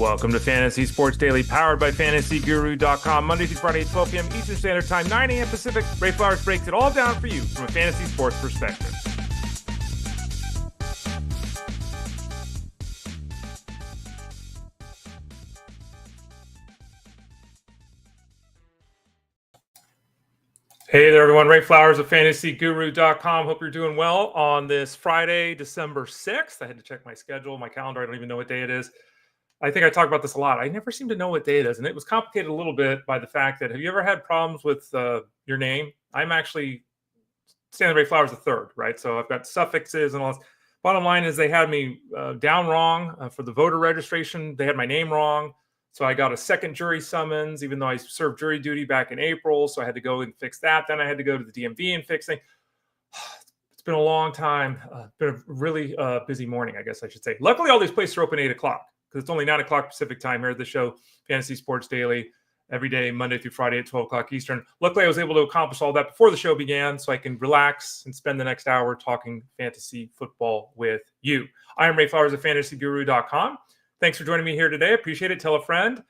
Welcome to Fantasy Sports Daily, powered by FantasyGuru.com. Monday through Friday, 12 p.m. Eastern Standard Time, 9 a.m. Pacific. Ray Flowers breaks it all down for you from a fantasy sports perspective. Hey there, everyone. Ray Flowers of FantasyGuru.com. Hope you're doing well on this Friday, December 6th. I had to check my schedule, my calendar. I don't even know what day it is. I think I talk about this a lot. I never seem to know what day it is. And it was complicated a little bit by the fact that, have you ever had problems with your name? I'm actually Stanley Ray Flowers III, right? So I've got suffixes and all this. Bottom line is they had me down wrong for the voter registration. They had my name wrong. So I got a second jury summons, even though I served jury duty back in April. So I had to go and fix that. Then I had to go to the DMV and fix things. It's been a long time. Been a really busy morning, I guess I should say. Luckily, all these places are open 8 o'clock because it's only 9 o'clock Pacific time here at the show, Fantasy Sports Daily, every day, Monday through Friday at 12 o'clock Eastern. Luckily, I was able to accomplish all that before the show began so I can relax and spend the next hour talking fantasy football with you. I am Ray Flowers of FantasyGuru.com. Thanks for joining me here today. Appreciate it. Tell a friend.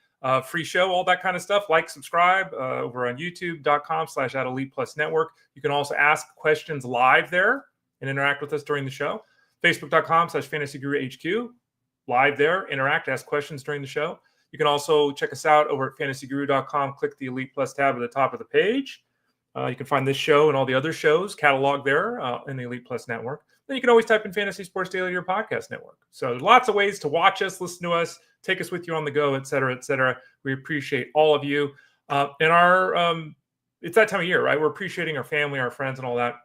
Free show, all that kind of stuff. Like, subscribe over on youtube.com/@ElitePlusNetwork. You can also ask questions live there and interact with us during the show. Facebook.com/FantasyGuruHQ. Live there, interact, ask questions during the show. You can also check us out over at FantasyGuru.com. Click the Elite Plus tab at the top of the page. You can find this show and all the other shows cataloged there in the Elite Plus network. Then you can always type in Fantasy Sports Daily to your podcast network. So there's lots of ways to watch us, listen to us, take us with you on the go, et cetera, et cetera. We appreciate all of you. And it's that time of year, right? We're appreciating our family, our friends, and all that.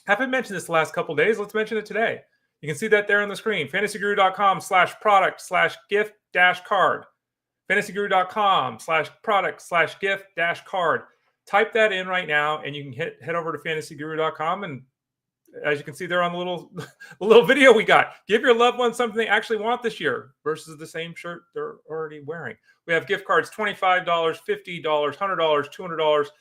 Haven't mentioned this the last couple of days. Let's mention it today. You can see that there on the screen. FantasyGuru.com/product/gift-card. FantasyGuru.com/product/gift-card. Type that in right now, and you can head over to FantasyGuru.com. And as you can see there on the little video we got, give your loved ones something they actually want this year versus the same shirt they're already wearing. We have gift cards, $25, $50, $100, $200,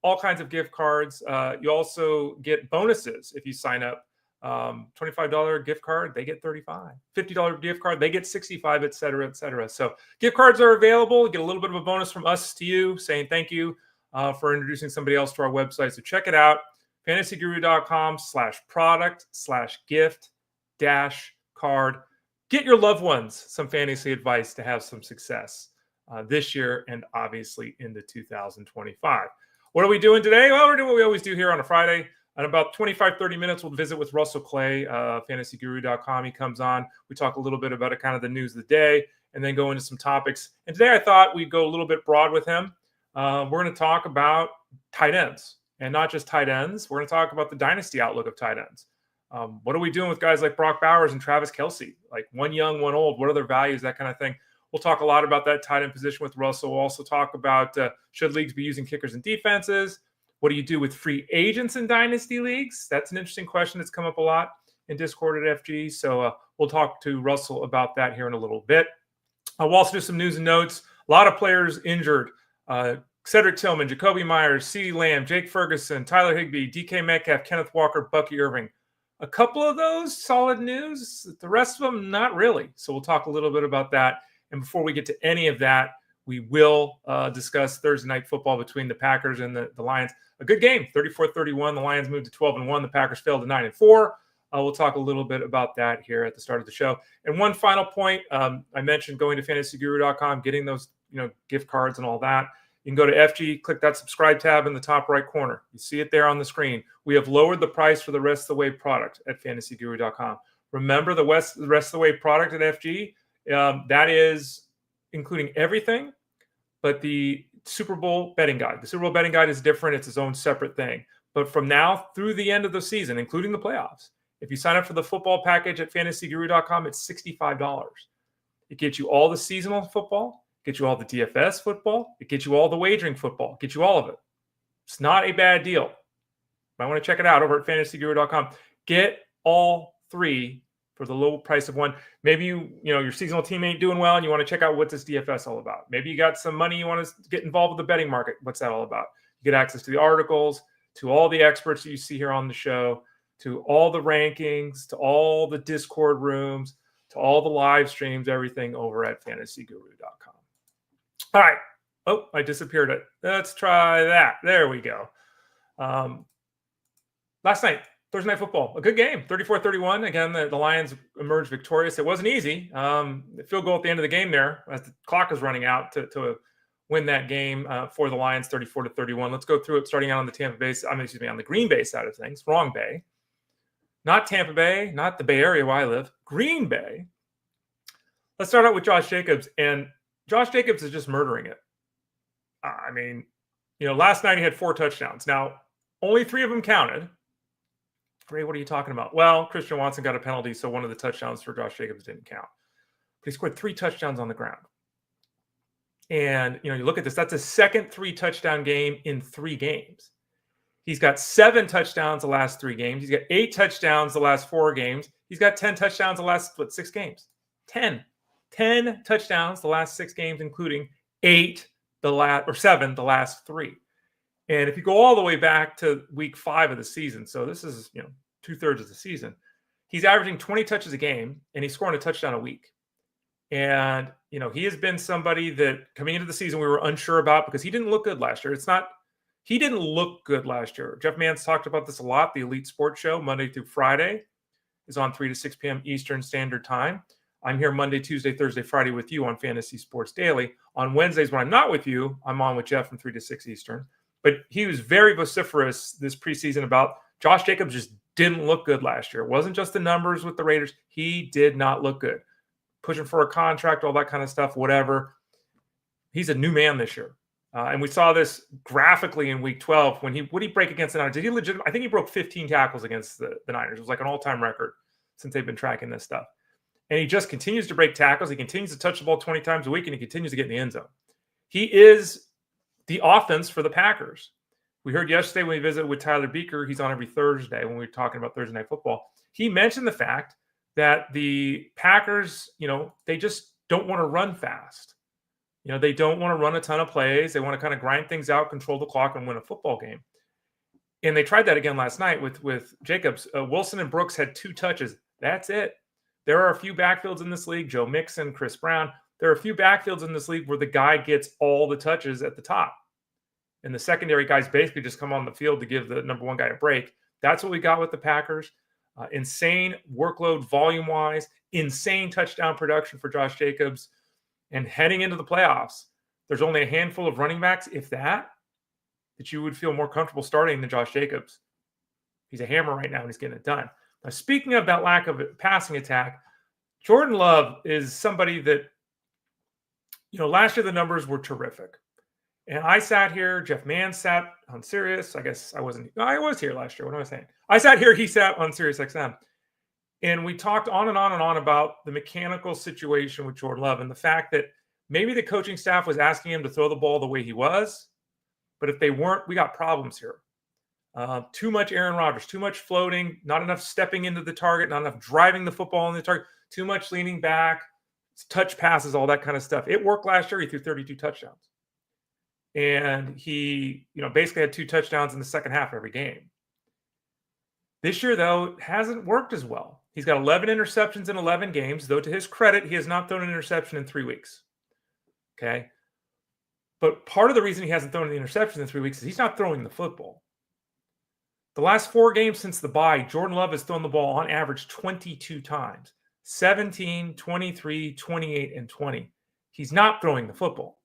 all kinds of gift cards. You also get bonuses if you sign up. $25 gift card, they get $35. $50 gift card, they get $65, et cetera, et cetera. So gift cards are available. You get a little bit of a bonus from us to you saying thank you for introducing somebody else to our website. So check it out. FantasyGuru.com/product/gift-card. Get your loved ones some fantasy advice to have some success this year and obviously into 2025. What are we doing today? Well, we're doing what we always do here on a Friday. In about 25-30 minutes, we'll visit with Russell Clay, FantasyGuru.com. He comes on. We talk a little bit about kind of the news of the day and then go into some topics. And today I thought we'd go a little bit broad with him. We're going to talk about tight ends, and not just tight ends. We're going to talk about the dynasty outlook of tight ends. What are we doing with guys like Brock Bowers and Travis Kelce? Like one young, one old. What are their values? That kind of thing. We'll talk a lot about that tight end position with Russell. We'll also talk about should leagues be using kickers and defenses? What do you do with free agents in dynasty leagues? That's an interesting question that's come up a lot in Discord at FG. So we'll talk to Russell about that here in a little bit. We'll also do some news and notes. A lot of players injured. Cedric Tillman, Jakobi Meyers, CeeDee Lamb, Jake Ferguson, Tyler Higbee, DK Metcalf, Kenneth Walker, Bucky Irving. A couple of those solid news. The rest of them, not really. So we'll talk a little bit about that. And before we get to any of that, we will discuss Thursday night football between the Packers and the Lions. A good game, 34-31. The Lions moved to 12-1. The Packers fell to 9-4. We'll talk a little bit about that here at the start of the show. And one final point, I mentioned going to FantasyGuru.com, getting those gift cards and all that. You can go to FG, click that subscribe tab in the top right corner. You see it there on the screen. We have lowered the price for the rest of the way product at FantasyGuru.com. Remember the rest of the way product at FG? That is including everything but the Super Bowl betting guide. The Super Bowl betting guide is different. It's its own separate thing. But from now through the end of the season, including the playoffs, if you sign up for the football package at FantasyGuru.com, it's $65. It gets you all the seasonal football, it gets you all the DFS football, it gets you all the wagering football, it gets you all of it. It's not a bad deal. I want to check it out over at FantasyGuru.com. Get all three for the low price of one. Maybe your seasonal team ain't doing well and you want to check out what this DFS all about. Maybe you got some money you want to get involved with the betting market. What's that all about? You get access to the articles, to all the experts that you see here on the show, to all the rankings, to all the Discord rooms, to to all the live streams, everything over at fantasyguru.com. All right. Oh, I disappeared it. Let's try that. There we go. Last night, Thursday Night Football, a good game, 34-31. Again, the Lions emerged victorious. It wasn't easy. The field goal at the end of the game there, as the clock was running out to win that game for the Lions, 34-31. Let's go through it, starting out on the on the Green Bay side of things. Wrong Bay. Not Tampa Bay, not the Bay Area where I live. Green Bay. Let's start out with Josh Jacobs. And Josh Jacobs is just murdering it. Last night he had 4 touchdowns. Now, only 3 of them counted. Ray, what are you talking about? Well, Christian Watson got a penalty, so one of the touchdowns for Josh Jacobs didn't count. But he scored 3 touchdowns on the ground. And, you look at this. That's a second 3-touchdown game in 3 games. He's got 7 touchdowns the last 3 games. He's got 8 touchdowns the last 4 games. He's got 10 touchdowns the last, 6 games? 10. 10 touchdowns the last 6 games, including 7 the last 3. And if you go all the way back to week 5 of the season, so this is, 2/3 of the season, he's averaging 20 touches a game, and he's scoring a touchdown a week. And, he has been somebody that coming into the season we were unsure about because he didn't look good last year. He didn't look good last year. Jeff Mann's talked about this a lot. The Elite Sports Show, Monday through Friday, is on 3 to 6 p.m. Eastern Standard Time. I'm here Monday, Tuesday, Thursday, Friday with you on Fantasy Sports Daily. On Wednesdays when I'm not with you, I'm on with Jeff from 3 to 6 Eastern. But he was very vociferous this preseason about Josh Jacobs just didn't look good last year. It wasn't just the numbers with the Raiders. He did not look good. Pushing for a contract, all that kind of stuff, whatever. He's a new man this year. And we saw this graphically in week 12 when what did he break against the Niners? I think he broke 15 tackles against the Niners. It was like an all-time record since they've been tracking this stuff. And he just continues to break tackles. He continues to touch the ball 20 times a week, and he continues to get in the end zone. He is the offense for the Packers. We heard yesterday when we visited with Tyler Beaker, he's on every Thursday when we were talking about Thursday Night Football. He mentioned the fact that the Packers, they just don't want to run fast. They don't want to run a ton of plays. They want to kind of grind things out, control the clock, and win a football game. And they tried that again last night with Jacobs. Wilson and Brooks had 2 touches. That's it. There are a few backfields in this league, Joe Mixon, Chris Brown. There are a few backfields in this league where the guy gets all the touches at the top. And the secondary guys basically just come on the field to give the number 1 guy a break. That's what we got with the Packers. Insane workload volume-wise, insane touchdown production for Josh Jacobs. And heading into the playoffs, there's only a handful of running backs, if that you would feel more comfortable starting than Josh Jacobs. He's a hammer right now, and he's getting it done. Now, speaking of that lack of passing attack, Jordan Love is somebody that, last year the numbers were terrific. And I sat here, Jeff Mann sat on Sirius. I guess I wasn't. No, I was here last year. What am I saying? I sat here, he sat on Sirius XM. And we talked on and on and on about the mechanical situation with Jordan Love and the fact that maybe the coaching staff was asking him to throw the ball the way he was. But if they weren't, we got problems here. Too much Aaron Rodgers, too much floating, not enough stepping into the target, not enough driving the football in the target, too much leaning back, touch passes, all that kind of stuff. It worked last year. He threw 32 touchdowns. And he, basically had 2 touchdowns in the second half of every game. This year, though, it hasn't worked as well. He's got 11 interceptions in 11 games, though to his credit, he has not thrown an interception in 3 weeks. Okay? But part of the reason he hasn't thrown an interception in 3 weeks is he's not throwing the football. The last 4 games since the bye, Jordan Love has thrown the ball on average 22 times. 17, 23, 28, and 20. He's not throwing the football.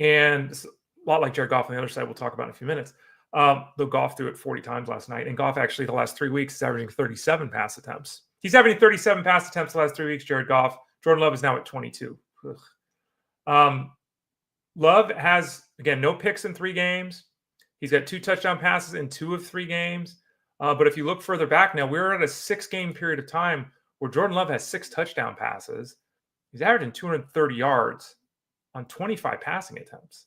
And it's a lot like Jared Goff on the other side we'll talk about in a few minutes. Though Goff threw it 40 times last night. And Goff actually the last 3 weeks is averaging 37 pass attempts. He's averaging 37 pass attempts the last 3 weeks, Jared Goff. Jordan Love is now at 22. Love has, again, no picks in 3 games. He's got 2 touchdown passes in 2 of 3 games. But if you look further back now, we're at a 6-game period of time where Jordan Love has 6 touchdown passes. He's averaging 230 yards on 25 passing attempts.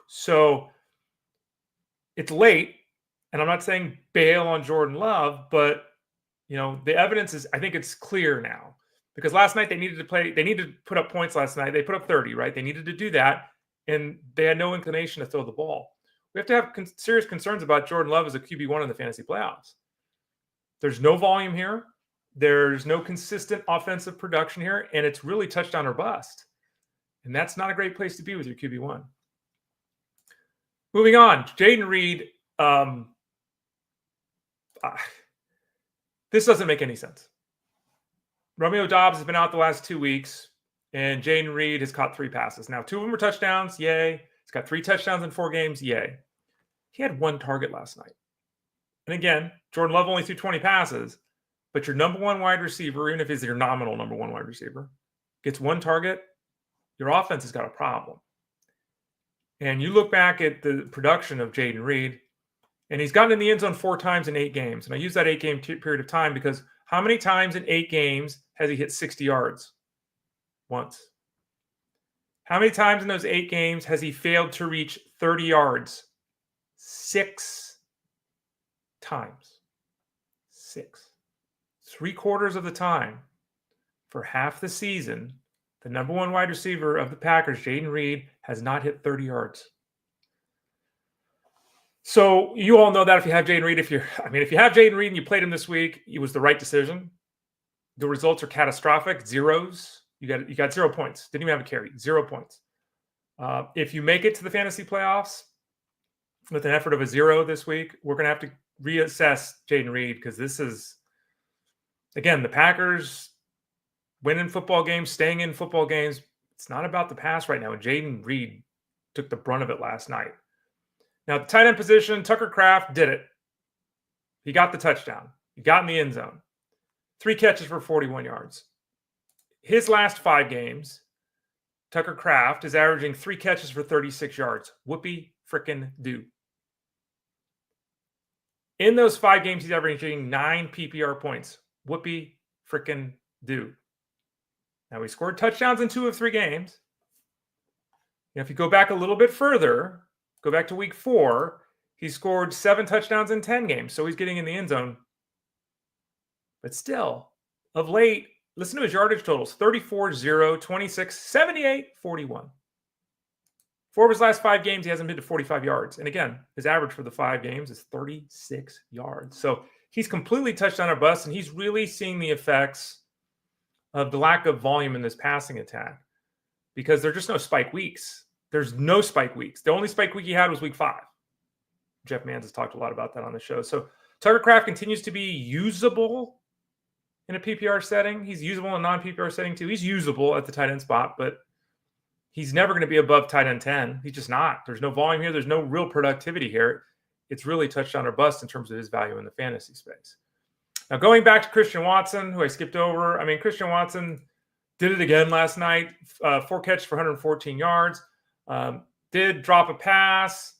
So it's late, and I'm not saying bail on Jordan Love, but, the evidence is, I think it's clear now. Because last night they needed to put up points last night. They put up 30, right? They needed to do that, and they had no inclination to throw the ball. We have to have serious concerns about Jordan Love as a QB1 in the fantasy playoffs. There's no volume here. There's no consistent offensive production here, and it's really touchdown or bust. And that's not a great place to be with your QB1. Moving on, Jayden Reed. This doesn't make any sense. Romeo Doubs has been out the last 2 weeks, and Jayden Reed has caught 3 passes. Now, 2 of them were touchdowns. Yay. He's got 3 touchdowns in 4 games. Yay. He had 1 target last night. And again, Jordan Love only threw 20 passes, but your number 1 wide receiver, even if he's your nominal number 1 wide receiver, gets 1 target, your offense has got a problem. And you look back at the production of Jayden Reed, and he's gotten in the end zone 4 times in 8 games. And I use that 8-game period of time because how many times in 8 games has he hit 60 yards? Once. How many times in those 8 games has he failed to reach 30 yards? 6 times. 6. 3/4 of the time for half the season, the number 1 wide receiver of the Packers, Jayden Reed, has not hit 30 yards. So you all know that if you have Jayden Reed, if you have Jayden Reed and you played him this week, it was the right decision. The results are catastrophic, zeros. You got 0 points. Didn't even have a carry, 0 points. If you make it to the fantasy playoffs with an effort of a 0 this week, we're going to have to reassess Jayden Reed because this is, again, the Packers winning football games, staying in football games. It's not about the pass right now. And Jayden Reed took the brunt of it last night. Now, the tight end position, Tucker Kraft did it. He got the touchdown. He got in the end zone. 3 catches for 41 yards. His last 5 games, Tucker Kraft is averaging 3 catches for 36 yards. Whoopee frickin' do. In those 5 games, he's averaging 9 PPR points. Whoopee frickin' do. Now, he scored touchdowns in 2 of 3 games. Now, if you go back a little bit further, go back to week 4, he scored 7 touchdowns in 10 games, so he's getting in the end zone. But still, of late, listen to his yardage totals: 34, 0, 26, 78, 41. 4 of his last 5 games, he hasn't been to 45 yards. And again, his average for the 5 games is 36 yards. So he's completely touchdown or bust, and he's really seeing the effects of the lack of volume in this passing attack because there are just no spike weeks. There's no spike weeks. The only spike week he had was week 5. Jeff Mans has talked a lot about that on the show. So Tucker Kraft continues to be usable in a PPR setting. He's usable in a non-PPR setting too. He's usable at the tight end spot, but he's never going to be above tight end 10. He's just not. There's no volume here. There's no real productivity here. It's really touchdown or bust in terms of his value in the fantasy space. Now, going back to Christian Watson, who I skipped over. I mean, Christian Watson did it again last night. 4 catches for 114 yards. Did drop a pass.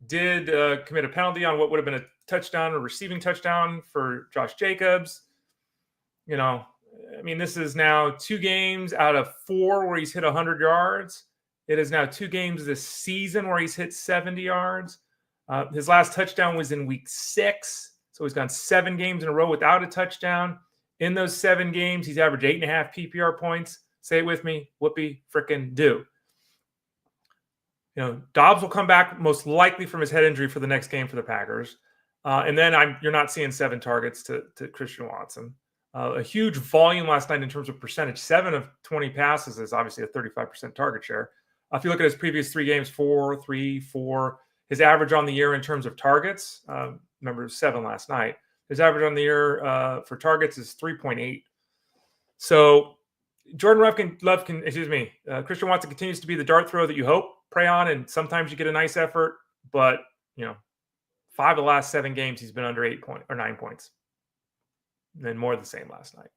Did commit a penalty on what would have been a touchdown, a receiving touchdown for Josh Jacobs. You know, I mean, this is now 2 games out of 4 where he's hit 100 yards. It is now 2 games this season where he's hit 70 yards. His last touchdown was in week 6. So he's gone 7 games in a row without a touchdown. In those 7 games, he's averaged 8.5 PPR points. Say it with me. Whoopee frickin' do. You know, Doubs will come back most likely from his head injury for the next game for the Packers. And then you're not seeing 7 targets to Christian Watson. A huge volume last night in terms of percentage. 7 of 20 passes is obviously a 35% target share. If you look at his previous 3 games, 4, 3, 4. His average on the year in terms of targets, remember 7 last night. His average on the year for targets is 3.8. So Christian Watson continues to be the dart throw that you hope, pray on, and sometimes you get a nice effort. But, 5 of the last 7 games, he's been under 9 points. And then more of the same last night.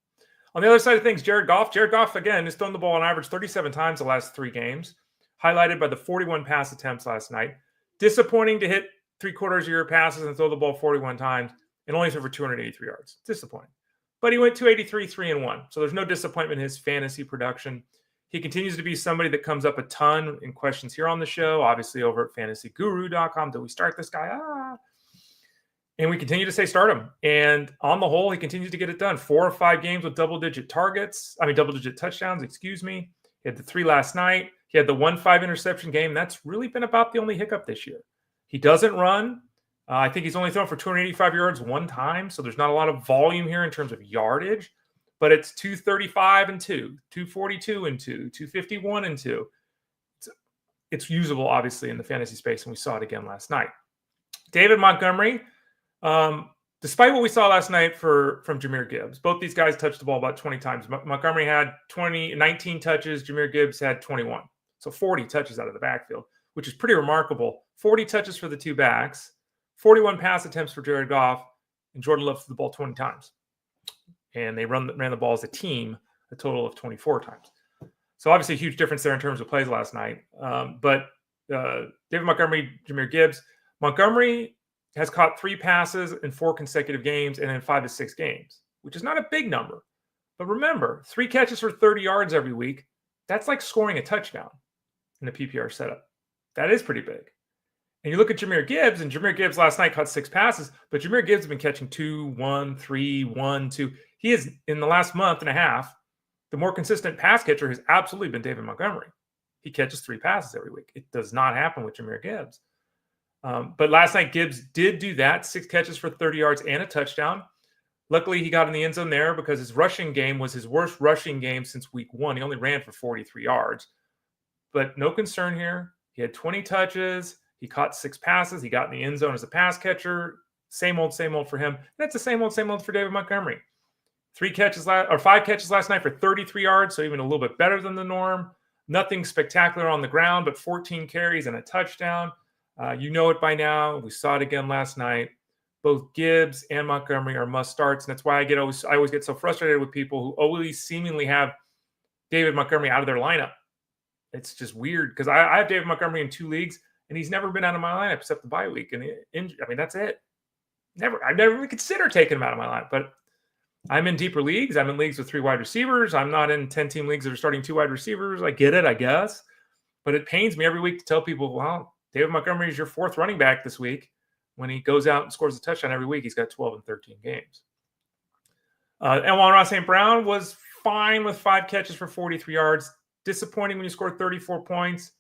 On the other side of things, Jared Goff. Jared Goff, again, has thrown the ball on average 37 times the last 3 games, highlighted by the 41 pass attempts last night. Disappointing to hit 3/4 of your passes and throw the ball 41 times and only throw for 283 yards. Disappointing. But he went 283, 3-1. So there's no disappointment in his fantasy production. He continues to be somebody that comes up a ton in questions here on the show, obviously over at fantasyguru.com. Do we start this guy? And we continue to say start him. And on the whole, he continues to get it done. 4 or 5 games with double-digit touchdowns, He had the 3 last night. He had the 1 5 interception game. That's really been about the only hiccup this year. He doesn't run. I think he's only thrown for 285 yards 1 time, so there's not a lot of volume here in terms of yardage. but it's 235 and 2, 242 and 2, 251 and 2. It's usable, obviously, in the fantasy space, and we saw it again last night. David Montgomery, despite what we saw last night from Jahmyr Gibbs, both these guys touched the ball about 20 times. Montgomery had 19 touches. Jahmyr Gibbs had 21. So 40 touches out of the backfield, which is pretty remarkable. 40 touches for the two backs, 41 pass attempts for Jared Goff, and Jordan Love threw the ball 20 times. And they ran the ball as a team a total of 24 times. So obviously a huge difference there in terms of plays last night. But David Montgomery, Jahmyr Gibbs. Montgomery has caught 3 passes in 4 consecutive games and in 5 to 6 games, which is not a big number. But remember, 3 catches for 30 yards every week, that's like scoring a touchdown in a PPR setup. That is pretty big. And you look at Jahmyr Gibbs, and Jahmyr Gibbs last night caught 6 passes, but Jahmyr Gibbs has been catching 2, 1, 3, 1, 2. He is, in the last month and a half, the more consistent pass catcher has absolutely been David Montgomery. He catches 3 passes every week. It does not happen with Jahmyr Gibbs. But last night, Gibbs did do that, 6 catches for 30 yards and a touchdown. Luckily, he got in the end zone there because his rushing game was his worst rushing game since week 1. He only ran for 43 yards. But no concern here. He had 20 touches. He caught 6 passes. He got in the end zone as a pass catcher. Same old for him. That's the same old for David Montgomery. 5 catches last night for 33 yards, so even a little bit better than the norm. Nothing spectacular on the ground, but 14 carries and a touchdown. You know it by now. We saw it again last night. Both Gibbs and Montgomery are must starts, and that's why I always get so frustrated with people who always seemingly have David Montgomery out of their lineup. It's just weird because I have David Montgomery in 2 leagues, and he's never been out of my lineup except the bye week. And that's it. I've never even considered taking him out of my lineup, but I'm in deeper leagues. I'm in leagues with 3 wide receivers. I'm not in 10-team leagues that are starting 2 wide receivers. I get it, I guess. But it pains me every week to tell people, well, David Montgomery is your 4th running back this week. When he goes out and scores a touchdown every week, he's got 12 and 13 games. Amon St. Brown was fine with 5 catches for 43 yards. Disappointing when you score 34 points.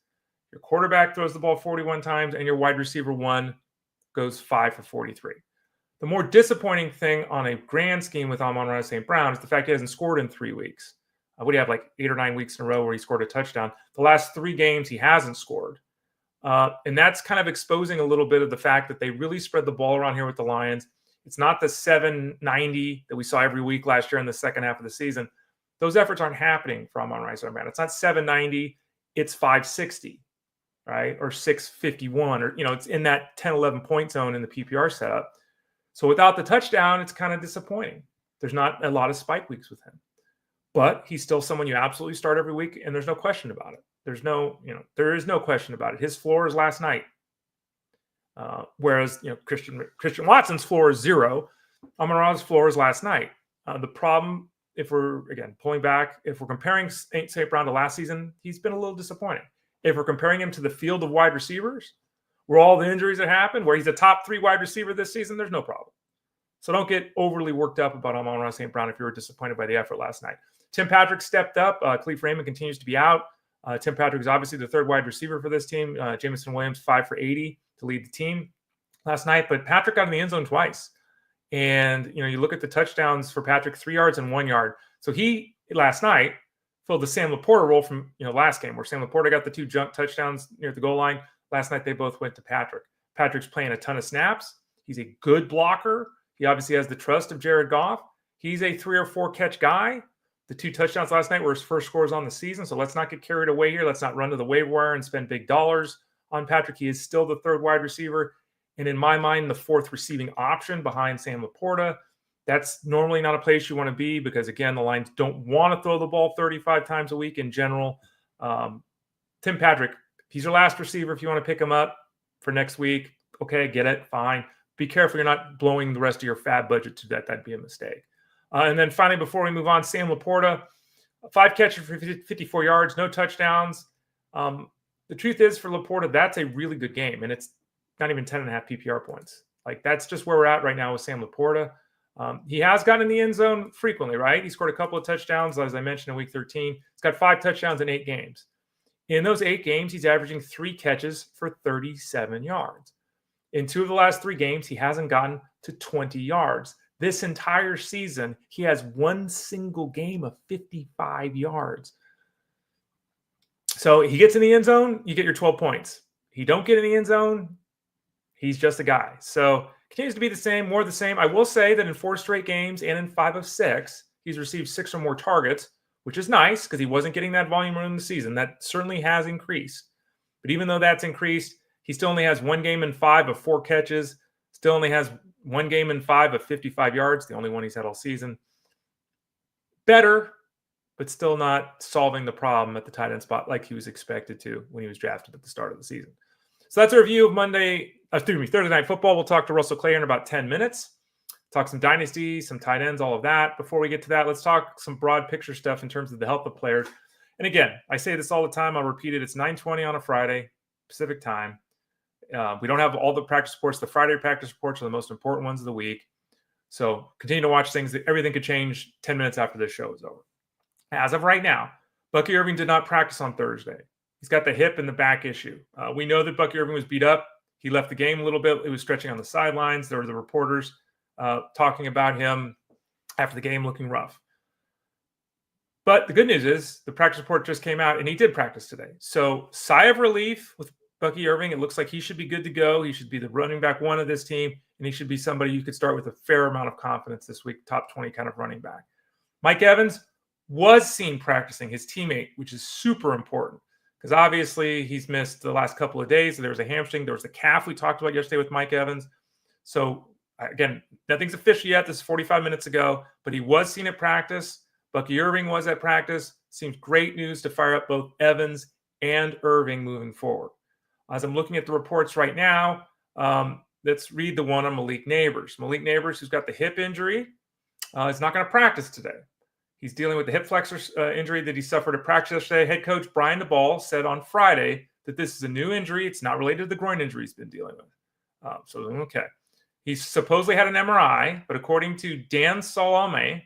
Your quarterback throws the ball 41 times, and your wide receiver 1 goes 5 for 43. The more disappointing thing on a grand scheme with Amon St. Brown is the fact he hasn't scored in 3 weeks. What do you have, like 8 or 9 weeks in a row where he scored a touchdown? The last 3 games, he hasn't scored. And that's kind of exposing a little bit of the fact that they really spread the ball around here with the Lions. It's not the 790 that we saw every week last year in the second half of the season. Those efforts aren't happening for Amon St. Brown. It's not 790, it's 560, right? Or 651, or, it's in that 10, 11 point zone in the PPR setup. So without the touchdown, it's kind of disappointing. There's not a lot of spike weeks with him. But he's still someone you absolutely start every week, and there's no question about it. There is no question about it. His floor is last night. Whereas, Christian Watson's floor is 0. Amon-Ra's floor is last night. The problem, if we're comparing St. Brown to last season, he's been a little disappointing. If we're comparing him to the field of wide receivers, where all the injuries that happened, where he's a top 3 wide receiver this season, there's no problem. So don't get overly worked up about Amon-Ra St. Brown if you were disappointed by the effort last night. Tim Patrick stepped up. Khalif Raymond continues to be out. Tim Patrick is obviously the 3rd wide receiver for this team. Jameson Williams, 5 for 80 to lead the team last night. But Patrick got in the end zone twice. And, you look at the touchdowns for Patrick, 3 yards and 1 yard. So he, last night, filled the Sam LaPorta role from, last game, where Sam LaPorta got the 2 jump touchdowns near the goal line. Last night, they both went to Patrick. Patrick's playing a ton of snaps. He's a good blocker. He obviously has the trust of Jared Goff. He's a 3 or 4 catch guy. The 2 touchdowns last night were his first scores on the season, so let's not get carried away here. Let's not run to the waiver wire and spend big dollars on Patrick. He is still the 3rd wide receiver, and in my mind, the 4th receiving option behind Sam LaPorta. That's normally not a place you want to be because, again, the Lions don't want to throw the ball 35 times a week in general. Tim Patrick, he's your last receiver if you want to pick him up for next week. Okay, get it, fine. Be careful you're not blowing the rest of your fab budget to that. That'd be a mistake. And then finally, before we move on, Sam LaPorta, 5 catches for 54 yards, no touchdowns. The truth is for LaPorta, that's a really good game, and it's not even 10.5 PPR points. Like, that's just where we're at right now with Sam LaPorta. He has gotten in the end zone frequently, right? He scored a couple of touchdowns, as I mentioned, in week 13. He's got 5 touchdowns in 8 games. In those 8 games, he's averaging 3 catches for 37 yards. In 2 of the last 3 games, he hasn't gotten to 20 yards. This entire season, he has one single game of 55 yards. So he gets in the end zone, you get your 12 points. He don't get in the end zone, he's just a guy. So continues to be the same, more of the same. I will say that in 4 straight games and in 5 of 6, he's received 6 or more targets, which is nice because he wasn't getting that volume early in the season. That certainly has increased. But even though that's increased, he still only has 1 game in 5 of 4 catches, still only has 1 game in 5 of 55 yards, the only one he's had all season. Better, but still not solving the problem at the tight end spot like he was expected to when he was drafted at the start of the season. So that's a review of Thursday Night Football. We'll talk to Russell Clay in about 10 minutes. Talk some Dynasty, some tight ends, all of that. Before we get to that, let's talk some broad picture stuff in terms of the health of players. And again, I say this all the time. I'll repeat it. It's 9:20 on a Friday, Pacific time. We don't have all the practice reports. The Friday practice reports are the most important ones of the week. So continue to watch things. Everything could change 10 minutes after this show is over. As of right now, Bucky Irving did not practice on Thursday. He's got the hip and the back issue. We know that Bucky Irving was beat up. He left the game a little bit. He was stretching on the sidelines. There were the reporters talking about him after the game looking rough. But the good news is the practice report just came out, and he did practice today. So sigh of relief with Bucky Irving. It looks like he should be good to go. He should be the running back 1 of this team, and he should be somebody you could start with a fair amount of confidence this week, top 20 kind of running back. Mike Evans was seen practicing, his teammate, which is super important because obviously he's missed the last couple of days. There was a hamstring. There was a calf we talked about yesterday with Mike Evans. So, again, nothing's official yet. This is 45 minutes ago, but he was seen at practice. Bucky Irving was at practice. Seems great news to fire up both Evans and Irving moving forward. As I'm looking at the reports right now, let's read the one on Malik Neighbors. Malik Neighbors, who's got the hip injury, is not going to practice today. He's dealing with the hip flexor injury that he suffered at practice yesterday. Head coach Brian DeBall said on Friday that this is a new injury. It's not related to the groin injury he's been dealing with. Okay. He's supposedly had an MRI, but according to Dan Solomon,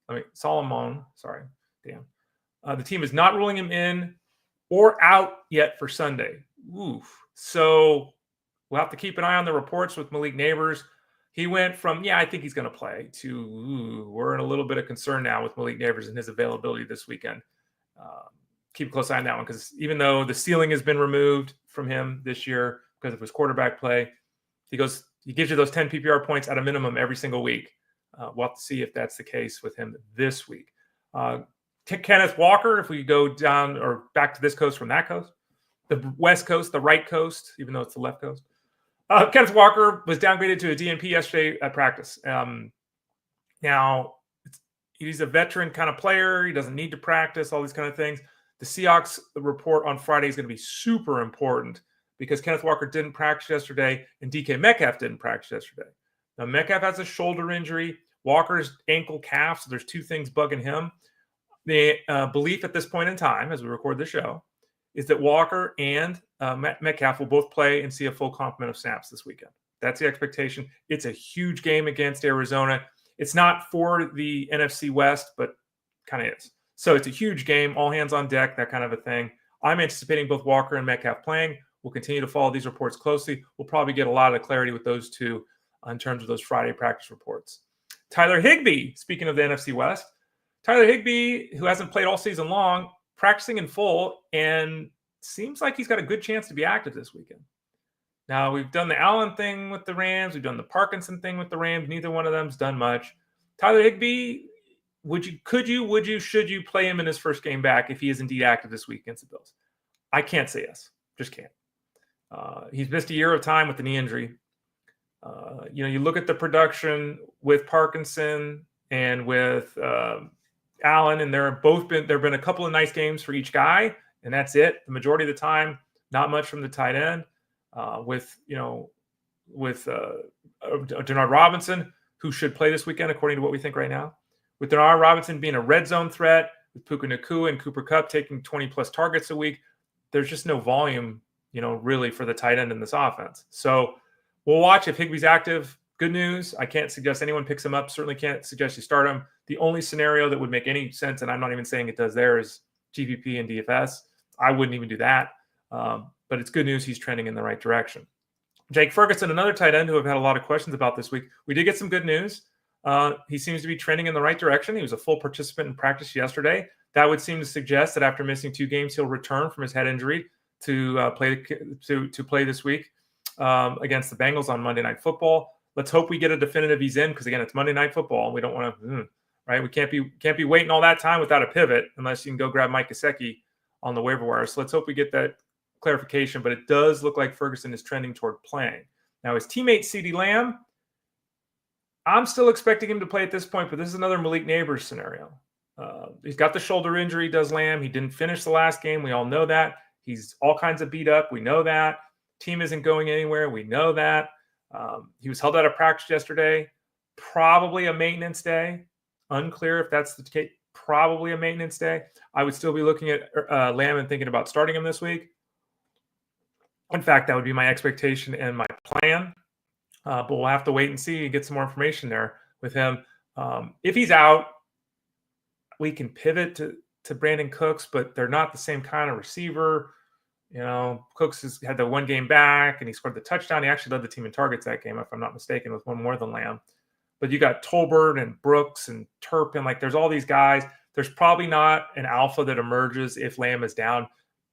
the team is not ruling him in or out yet for Sunday. Oof. So we'll have to keep an eye on the reports with Malik Neighbors. He went from, I think he's going to play, to we're in a little bit of concern now with Malik Neighbors and his availability this weekend. Keep a close eye on that one because even though the ceiling has been removed from him this year because of his quarterback play, he gives you those 10 PPR points at a minimum every single week. We'll have to see if that's the case with him this week. Kenneth Walker, if we go down or back to this coast from that coast, the West Coast, the right coast, even though it's the left coast. Kenneth Walker was downgraded to a DNP yesterday at practice. Now, he's a veteran kind of player. He doesn't need to practice, all these kind of things. The Seahawks report on Friday is going to be super important because Kenneth Walker didn't practice yesterday and DK Metcalf didn't practice yesterday. Now, Metcalf has a shoulder injury. Walker's ankle calf, so there's 2 things bugging him. The belief at this point in time, as we record the show, is that Walker and Metcalf will both play and see a full complement of snaps this weekend. That's the expectation. It's a huge game against Arizona. It's not for the NFC West, but kind of is. So it's a huge game, all hands on deck, that kind of a thing. I'm anticipating both Walker and Metcalf playing. We'll continue to follow these reports closely. We'll probably get a lot of clarity with those 2 in terms of those Friday practice reports. Tyler Higbee, speaking of the NFC West, Tyler Higbee, who hasn't played all season long, practicing in full, and seems like he's got a good chance to be active this weekend. Now, we've done the Allen thing with the Rams. We've done the Parkinson thing with the Rams. Neither one of them's done much. Tyler Higbee, should you play him in his first game back if he is indeed active this week against the Bills? I can't say yes. Just can't. He's missed a year of time with the knee injury. You look at the production with Parkinson and with Allen, and there have been a couple of nice games for each guy, and that's it. The majority of the time, not much from the tight end. With Denard Robinson, who should play this weekend, according to what we think right now. With Denard Robinson being a red zone threat, with Puka Nacua and Cooper Kupp taking 20-plus targets a week, there's just no volume, really for the tight end in this offense. So we'll watch if Higbee's active. Good news. I can't suggest anyone picks him up. Certainly can't suggest you start him. The only scenario that would make any sense, and I'm not even saying it does there, is GPP and DFS. I wouldn't even do that. But it's good news he's trending in the right direction. Jake Ferguson, another tight end who I've had a lot of questions about this week. We did get some good news. He seems to be trending in the right direction. He was a full participant in practice yesterday. That would seem to suggest that after missing 2 games, he'll return from his head injury to play this week against the Bengals on Monday Night Football. Let's hope we get a definitive he's in, because again, it's Monday Night Football, and we don't want to, right? We can't be waiting all that time without a pivot unless you can go grab Mike Gesicki on the waiver wire. So let's hope we get that clarification. But it does look like Ferguson is trending toward playing. Now his teammate CeeDee Lamb, I'm still expecting him to play at this point, but this is another Malik Neighbors scenario. He's got the shoulder injury, does Lamb. He didn't finish the last game. We all know that. He's all kinds of beat up. We know that. Team isn't going anywhere. We know that. He was held out of practice yesterday. Probably a maintenance day. Unclear if that's the case. Probably a maintenance day. I would still be looking at Lamb and thinking about starting him this week. In fact, that would be my expectation and my plan. But we'll have to wait and see and get some more information there with him. If he's out, we can pivot to Brandon Cooks, but they're not the same kind of receiver. You know, Cooks has had the 1 game back, and he scored the touchdown. He actually led the team in targets that game, if I'm not mistaken, with 1 more than Lamb. But you got Tolbert and Brooks and Turpin. Like, there's all these guys. There's probably not an alpha that emerges if Lamb is down.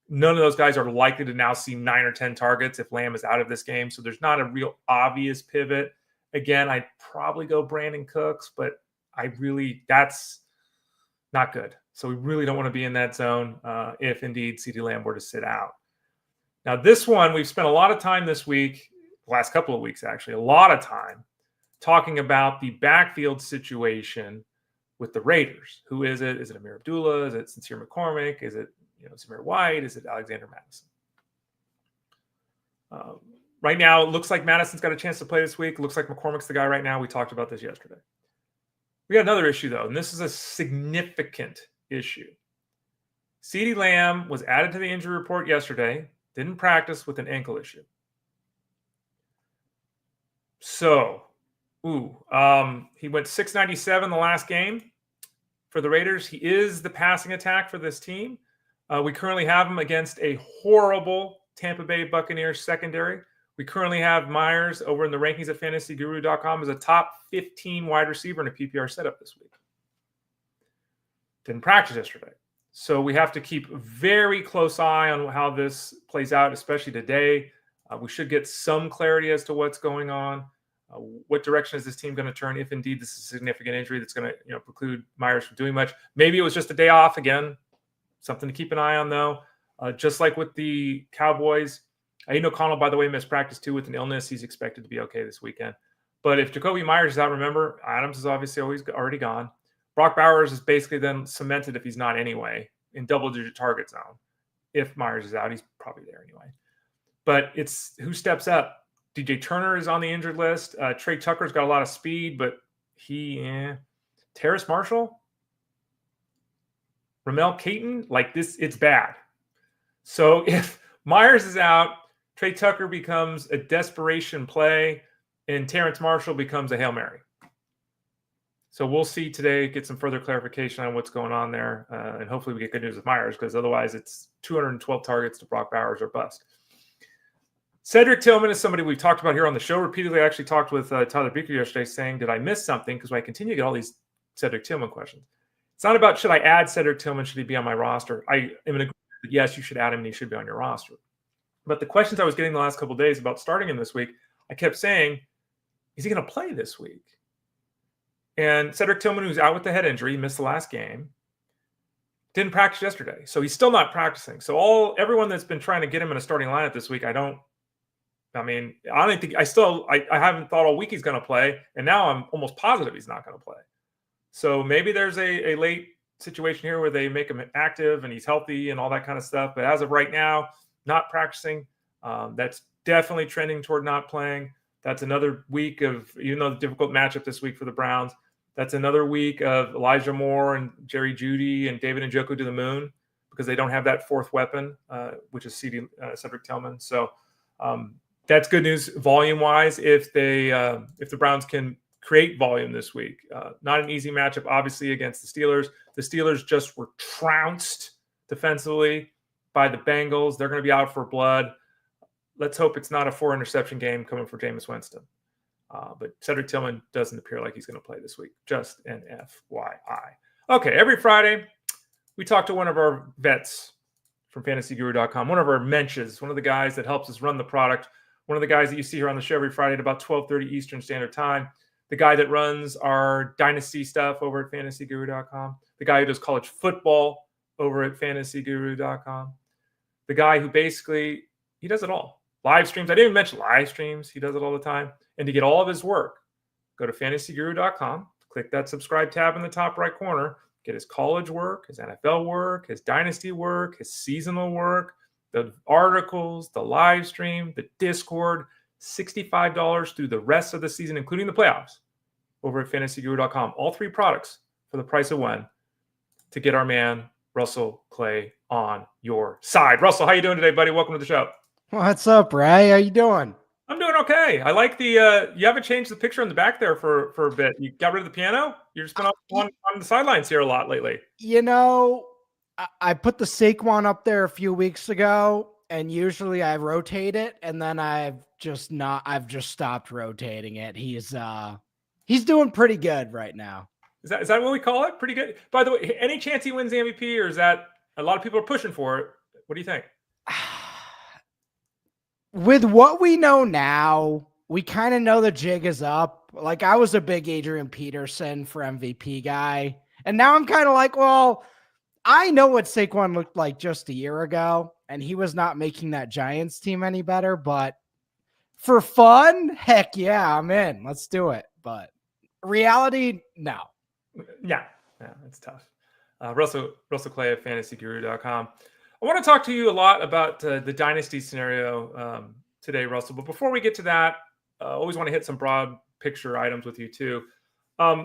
None of those guys are likely to now see 9 or 10 targets if Lamb is out of this game. So there's not a real obvious pivot. Again, I'd probably go Brandon Cooks, but that's not good. So we really don't want to be in that zone if indeed CeeDee Lamb were to sit out. Now, this one, we've spent a lot of time this week, last couple of weeks actually, a lot of time talking about the backfield situation with the Raiders. Who is it? Is it Amir Abdullah? Is it Sincere McCormick? Is it Zamir White? Is it Alexander Madison? Right now, it looks like Madison's got a chance to play this week. It looks like McCormick's the guy right now. We talked about this yesterday. We got another issue, though, and this is a significant issue. CeeDee Lamb was added to the injury report yesterday, didn't practice with an ankle issue. So, he went 697 the last game for the Raiders. He is the passing attack for this team. We currently have him against a horrible Tampa Bay Buccaneers secondary. We currently have Meyers over in the rankings at fantasyguru.com as a top 15 wide receiver in a PPR setup this week. Didn't practice yesterday. So we have to keep a very close eye on how this plays out, especially today. We should get some clarity as to what's going on. What direction is this team going to turn if indeed this is a significant injury that's going to preclude Meyers from doing much? Maybe it was just a day off again. Something to keep an eye on, though. Just like with the Cowboys, Aiden O'Connell, by the way, missed practice too with an illness. He's expected to be okay this weekend. But if Jakobi Meyers is out, remember, Adams is obviously already gone. Brock Bowers is basically then cemented, if he's not anyway, in double-digit target zone. If Meyers is out, he's probably there anyway. But it's who steps up. DJ Turner is on the injured list. Trey Tucker's got a lot of speed, but Terrace Marshall? Ramel Caton? Like this, it's bad. So if Meyers is out, Trey Tucker becomes a desperation play, and Terrence Marshall becomes a Hail Mary. So we'll see today, get some further clarification on what's going on there, and hopefully we get good news with Meyers, because otherwise it's 212 targets to Brock Bowers or bust. Cedric Tillman is somebody we've talked about here on the show repeatedly. I actually talked with Tyler Beaker yesterday saying, did I miss something? Because I continue to get all these Cedric Tillman questions. It's not about should I add Cedric Tillman, should he be on my roster? I am in agreement that yes, you should add him and he should be on your roster. But the questions I was getting the last couple of days about starting him this week, I kept saying, is he going to play this week? And Cedric Tillman, who's out with the head injury, missed the last game, didn't practice yesterday. So he's still not practicing. So everyone that's been trying to get him in a starting lineup this week, I haven't thought all week he's going to play. And now I'm almost positive he's not going to play. So maybe there's a late situation here where they make him active and he's healthy and all that kind of stuff. But as of right now, not practicing. That's definitely trending toward not playing. That's another week of, even though the difficult matchup this week for the Browns, that's another week of Elijah Moore and Jerry Jeudy and David Njoku to the moon, because they don't have that fourth weapon, which is Cedric Tillman. So that's good news volume-wise if the Browns can create volume this week. Not an easy matchup, obviously, against the Steelers. The Steelers just were trounced defensively by the Bengals. They're going to be out for blood. Let's hope it's not a 4-interception game coming for Jameis Winston. But Cedric Tillman doesn't appear like he's going to play this week. Just an FYI. Okay, every Friday, we talk to one of our vets from fantasyguru.com, one of our mensches, one of the guys that helps us run the product, one of the guys that you see here on the show every Friday at about 12:30 Eastern Standard Time, the guy that runs our Dynasty stuff over at fantasyguru.com, the guy who does college football over at fantasyguru.com, the guy who basically, he does it all. Live streams. I didn't even mention live streams. He does it all the time. And to get all of his work, go to fantasyguru.com, click that subscribe tab in the top right corner, get his college work, his NFL work, his dynasty work, his seasonal work, the articles, the live stream, the Discord, $65 through the rest of the season, including the playoffs, over at fantasyguru.com. All 3 products for the price of one to get our man, Russell Clay, on your side. Russell, how you doing today, buddy? Welcome to the show. What's up, Ray? How you doing? I'm doing okay. I like the you haven't changed the picture on the back there for a bit. You got rid of the piano? You've just been on the sidelines here a lot lately. You know, I put the Saquon up there a few weeks ago, and usually I rotate it, and then I've just stopped rotating it. He's doing pretty good right now. Is that what we call it? Pretty good. By the way, any chance he wins the MVP, or is that a lot of people are pushing for it? What do you think? With what we know now, we kind of know the jig is up. Like, I was a big Adrian Peterson for MVP guy. And now I'm kind of like, well, I know what Saquon looked like just a year ago, and he was not making that Giants team any better. But for fun, heck yeah, I'm in. Let's do it. But reality, no. Yeah, it's tough. Russell Clay at fantasyguru.com. I want to talk to you a lot about the dynasty scenario today, Russell. But before we get to that, I always want to hit some broad picture items with you too. By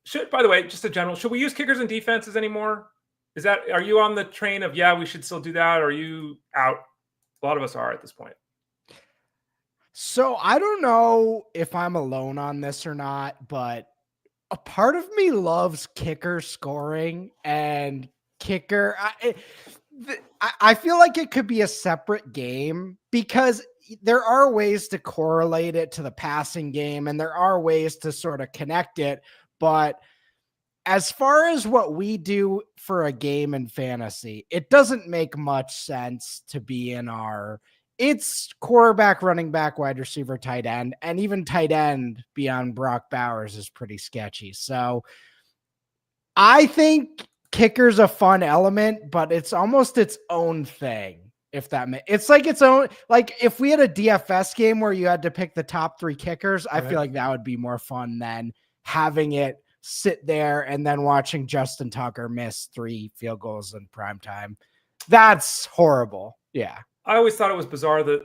the way, just a general, should we use kickers and defenses anymore? Are you on the train of, yeah, we should still do that? Or are you out? A lot of us are at this point. So I don't know if I'm alone on this or not, but a part of me loves kicker scoring and kicker. I feel like it could be a separate game because there are ways to correlate it to the passing game and there are ways to sort of connect it. But as far as what we do for a game in fantasy, it doesn't make much sense to be in it's quarterback, running back, wide receiver, tight end, and even tight end beyond Brock Bowers is pretty sketchy. So I think kicker's a fun element, but it's almost its own thing. It's like its own, like if we had a DFS game where you had to pick the top 3 kickers, I feel like that would be more fun than having it sit there and then watching Justin Tucker miss 3 field goals in prime time. That's horrible. Yeah. I always thought it was bizarre that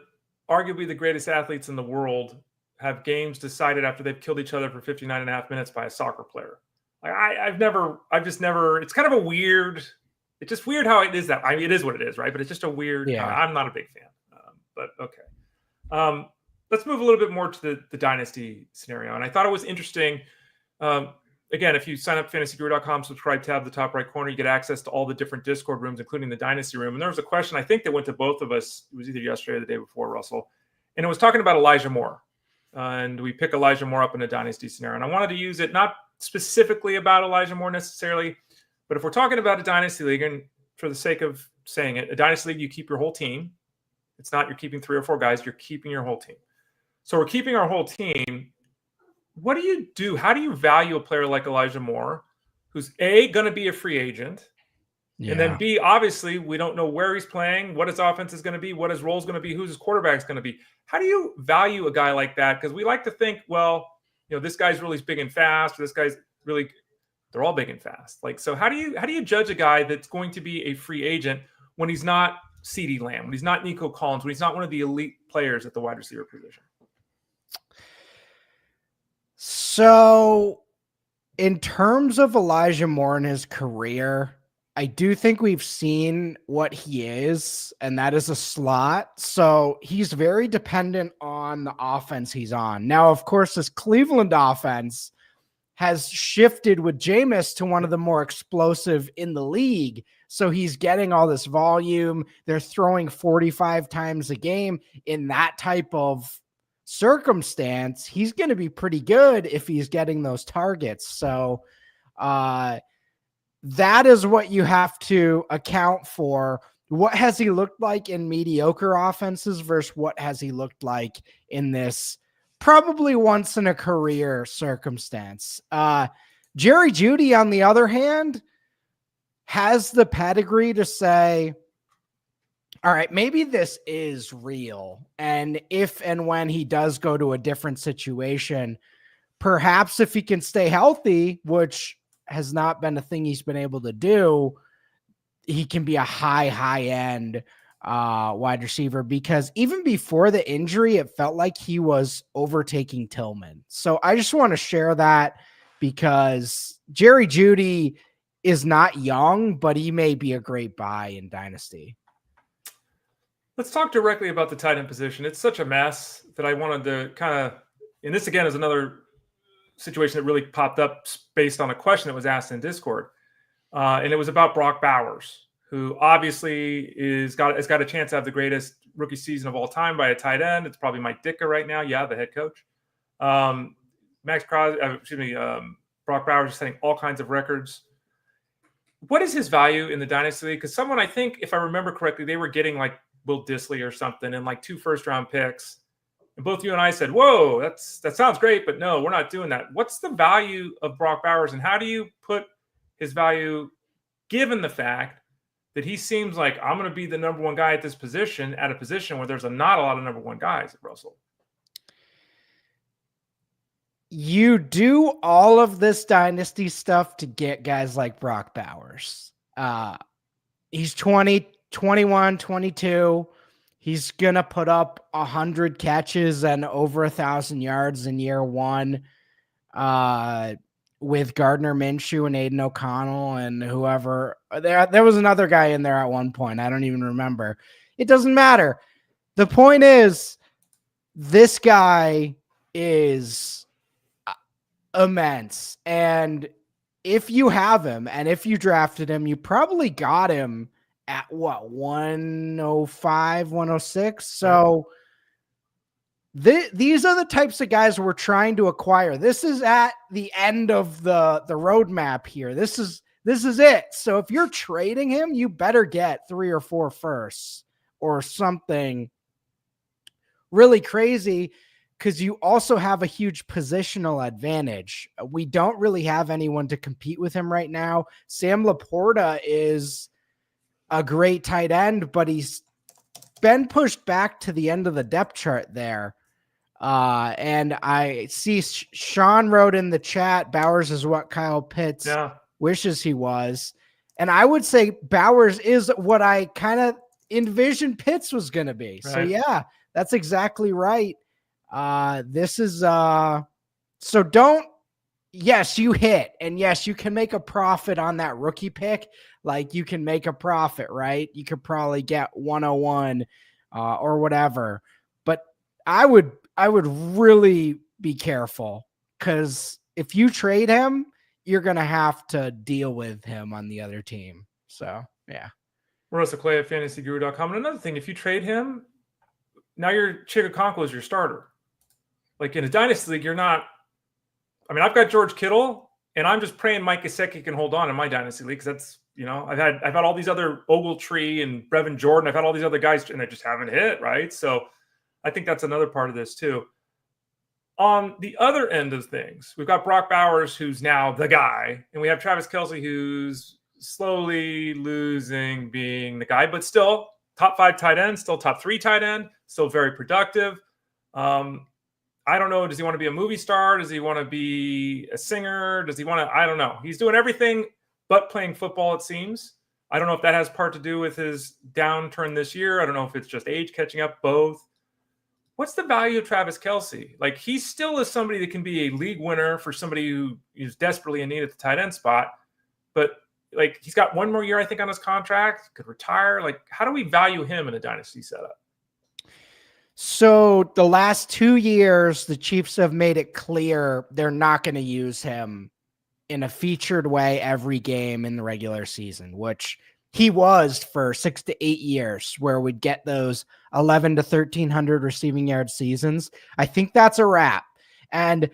arguably the greatest athletes in the world have games decided after they've killed each other for 59 and a half minutes by a soccer player. I've just never, it's kind of it's just weird how it is that, it is what it is, right? But it's just a weird, I'm not a big fan, but okay. Let's move a little bit more to the dynasty scenario. And I thought it was interesting. Again, if you sign up fantasyguru.com, subscribe tab at the top right corner, you get access to all the different Discord rooms, including the dynasty room. And there was a question, I think, that went to both of us. It was either yesterday or the day before, Russell. And it was talking about Elijah Moore. And we pick Elijah Moore up in a dynasty scenario. And I wanted to use it not specifically about Elijah Moore necessarily, but if we're talking about a dynasty league, and for the sake of saying it, a dynasty league, you keep your whole team. It's not you're keeping 3 or 4 guys, you're keeping your whole team. So we're keeping our whole team. What do you do? How do you value a player like Elijah Moore, who's A, going to be a free agent, and then B, obviously, we don't know where he's playing, what his offense is going to be, what his role is going to be, who's his quarterback is going to be. How do you value a guy like that? Because we like to think, well, this guy's really big and fast, or this guy's really, they're all big and fast. Like, so how do you judge a guy that's going to be a free agent when he's not CeeDee Lamb, when he's not Nico Collins, when he's not one of the elite players at the wide receiver position? So in terms of Elijah Moore and his career, I do think we've seen what he is, and that is a slot. So he's very dependent on the offense he's on. Now, of course, this Cleveland offense has shifted with Jameis to one of the more explosive in the league. So he's getting all this volume. They're throwing 45 times a game in that type of circumstance, he's going to be pretty good if he's getting those targets. So that is what you have to account for. What has he looked like in mediocre offenses versus what has he looked like in this probably once in a career circumstance? Jerry Jeudy, on the other hand, has the pedigree to say, all right, maybe this is real. And if and when he does go to a different situation, perhaps if he can stay healthy, which has not been a thing he's been able to do, he can be a high end wide receiver, because even before the injury, it felt like he was overtaking Tillman. So I just want to share that, because Jerry Jeudy is not young, but he may be a great buy in Dynasty. Let's talk directly about the tight end position. It's such a mess that I wanted to kind of, and this again is another situation that really popped up based on a question that was asked in Discord. And it was about Brock Bowers, who obviously has got a chance to have the greatest rookie season of all time by a tight end. It's probably Mike Ditka right now. Yeah, the head coach. Brock Bowers is setting all kinds of records. What is his value in the Dynasty League? Because someone, I think, if I remember correctly, they were getting like Will Dissly or something and like 2 first-round picks. And both you and I said, whoa, that sounds great, but no, we're not doing that. What's the value of Brock Bowers, and how do you put his value given the fact that he seems like I'm going to be the number one guy at this position, at a position where there's not a lot of number one guys at Russell? You do all of this dynasty stuff to get guys like Brock Bowers. He's 20, 21, 22. He's going to put up 100 catches and over 1,000 yards in year one with Gardner Minshew and Aiden O'Connell and whoever. There was another guy in there at one point. I don't even remember. It doesn't matter. The point is, this guy is immense. And if you have him and if you drafted him, you probably got him at what, 105, 106. So these are the types of guys we're trying to acquire. This is at the end of the roadmap here. This is it. So if you're trading him, you better get 3 or 4 firsts or something really crazy, because you also have a huge positional advantage. We don't really have anyone to compete with him right now. Sam LaPorta is a great tight end, but he's been pushed back to the end of the depth chart there. And I see Sean wrote in the chat, Bowers is what Kyle Pitts wishes he was. And I would say Bowers is what I kind of envisioned Pitts was going to be. Right. So yeah, that's exactly right. This is, so don't, yes, you hit, and yes, you can make a profit on that rookie pick. Like, you can make a profit, right? You could probably get 101, or whatever, but I would really be careful, because if you trade him, you're going to have to deal with him on the other team. So yeah. Marissa Clay at fantasyguru.com. And another thing, if you trade him, now your Chigakonkwo is your starter. Like in a dynasty league, you're not. I mean, I've got George Kittle, and I'm just praying Mike Gesicki can hold on in my dynasty league, because that's, I've had all these other Ogletree and Brevin Jordan. I've had all these other guys, and they just haven't hit, right? So I think that's another part of this too. On the other end of things, we've got Brock Bowers, who's now the guy, and we have Travis Kelce, who's slowly losing being the guy, but still top 5 tight end, still top 3 tight end, still very productive. I don't know. Does he want to be a movie star? Does he want to be a singer? Does he want to? I don't know. He's doing everything but playing football, it seems. I don't know if that has part to do with his downturn this year. I don't know if it's just age catching up, both. What's the value of Travis Kelce? Like, he still is somebody that can be a league winner for somebody who is desperately in need at the tight end spot. But, like, he's got 1 more year, I think, on his contract, could retire. Like, how do we value him in a dynasty setup? So the last 2 years, the Chiefs have made it clear they're not going to use him in a featured way every game in the regular season, which he was for 6 to 8 years, where we'd get those 11 to 1,300 receiving yard seasons. I think that's a wrap. And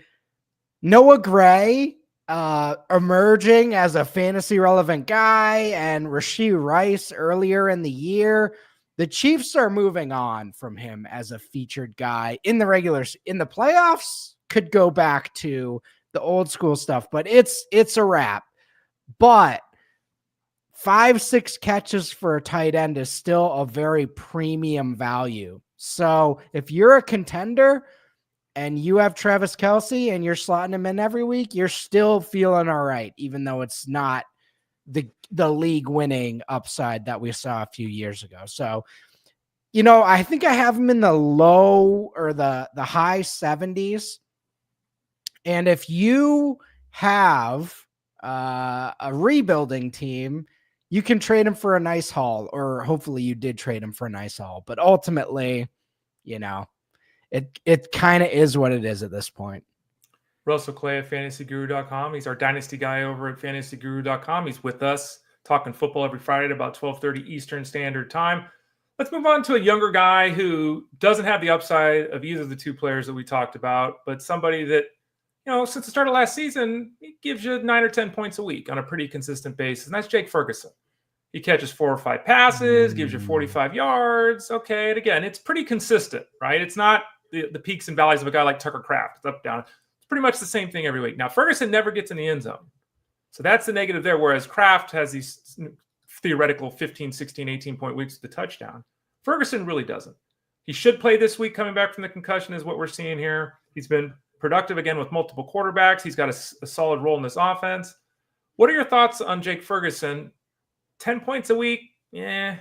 Noah Gray emerging as a fantasy relevant guy, and Rashee Rice earlier in the year. The Chiefs are moving on from him as a featured guy in the regulars. In the playoffs, could go back to the old school stuff, but it's a wrap. But 5-6 catches for a tight end is still a very premium value. So if you're a contender and you have Travis Kelce and you're slotting him in every week, you're still feeling all right, even though it's not the league winning upside that we saw a few years ago. So, I think I have him in the low or the high 70s. And if you have a rebuilding team, you can trade him for a nice haul, or hopefully you did trade him for a nice haul. But ultimately, it kind of is what it is at this point. Russell Clay at fantasyguru.com. He's our dynasty guy over at fantasyguru.com. He's with us talking football every Friday at about 12:30 Eastern Standard Time. Let's move on to a younger guy who doesn't have the upside of either of the two players that we talked about, but somebody that, since the start of last season, he gives you 9 or 10 points a week on a pretty consistent basis, and that's Jake Ferguson. He catches 4 or 5 passes, gives you 45 yards. Okay, and again, it's pretty consistent, right? It's not the peaks and valleys of a guy like Tucker Kraft. It's up, down. It's pretty much the same thing every week. Now, Ferguson never gets in the end zone. So that's the negative there, whereas Kraft has these theoretical 15, 16, 18-point weeks with the touchdown. Ferguson really doesn't. He should play this week coming back from the concussion is what we're seeing here. He's been productive again with multiple quarterbacks. He's got a solid role in this offense. What are your thoughts on Jake Ferguson? 10 points a week? Yeah,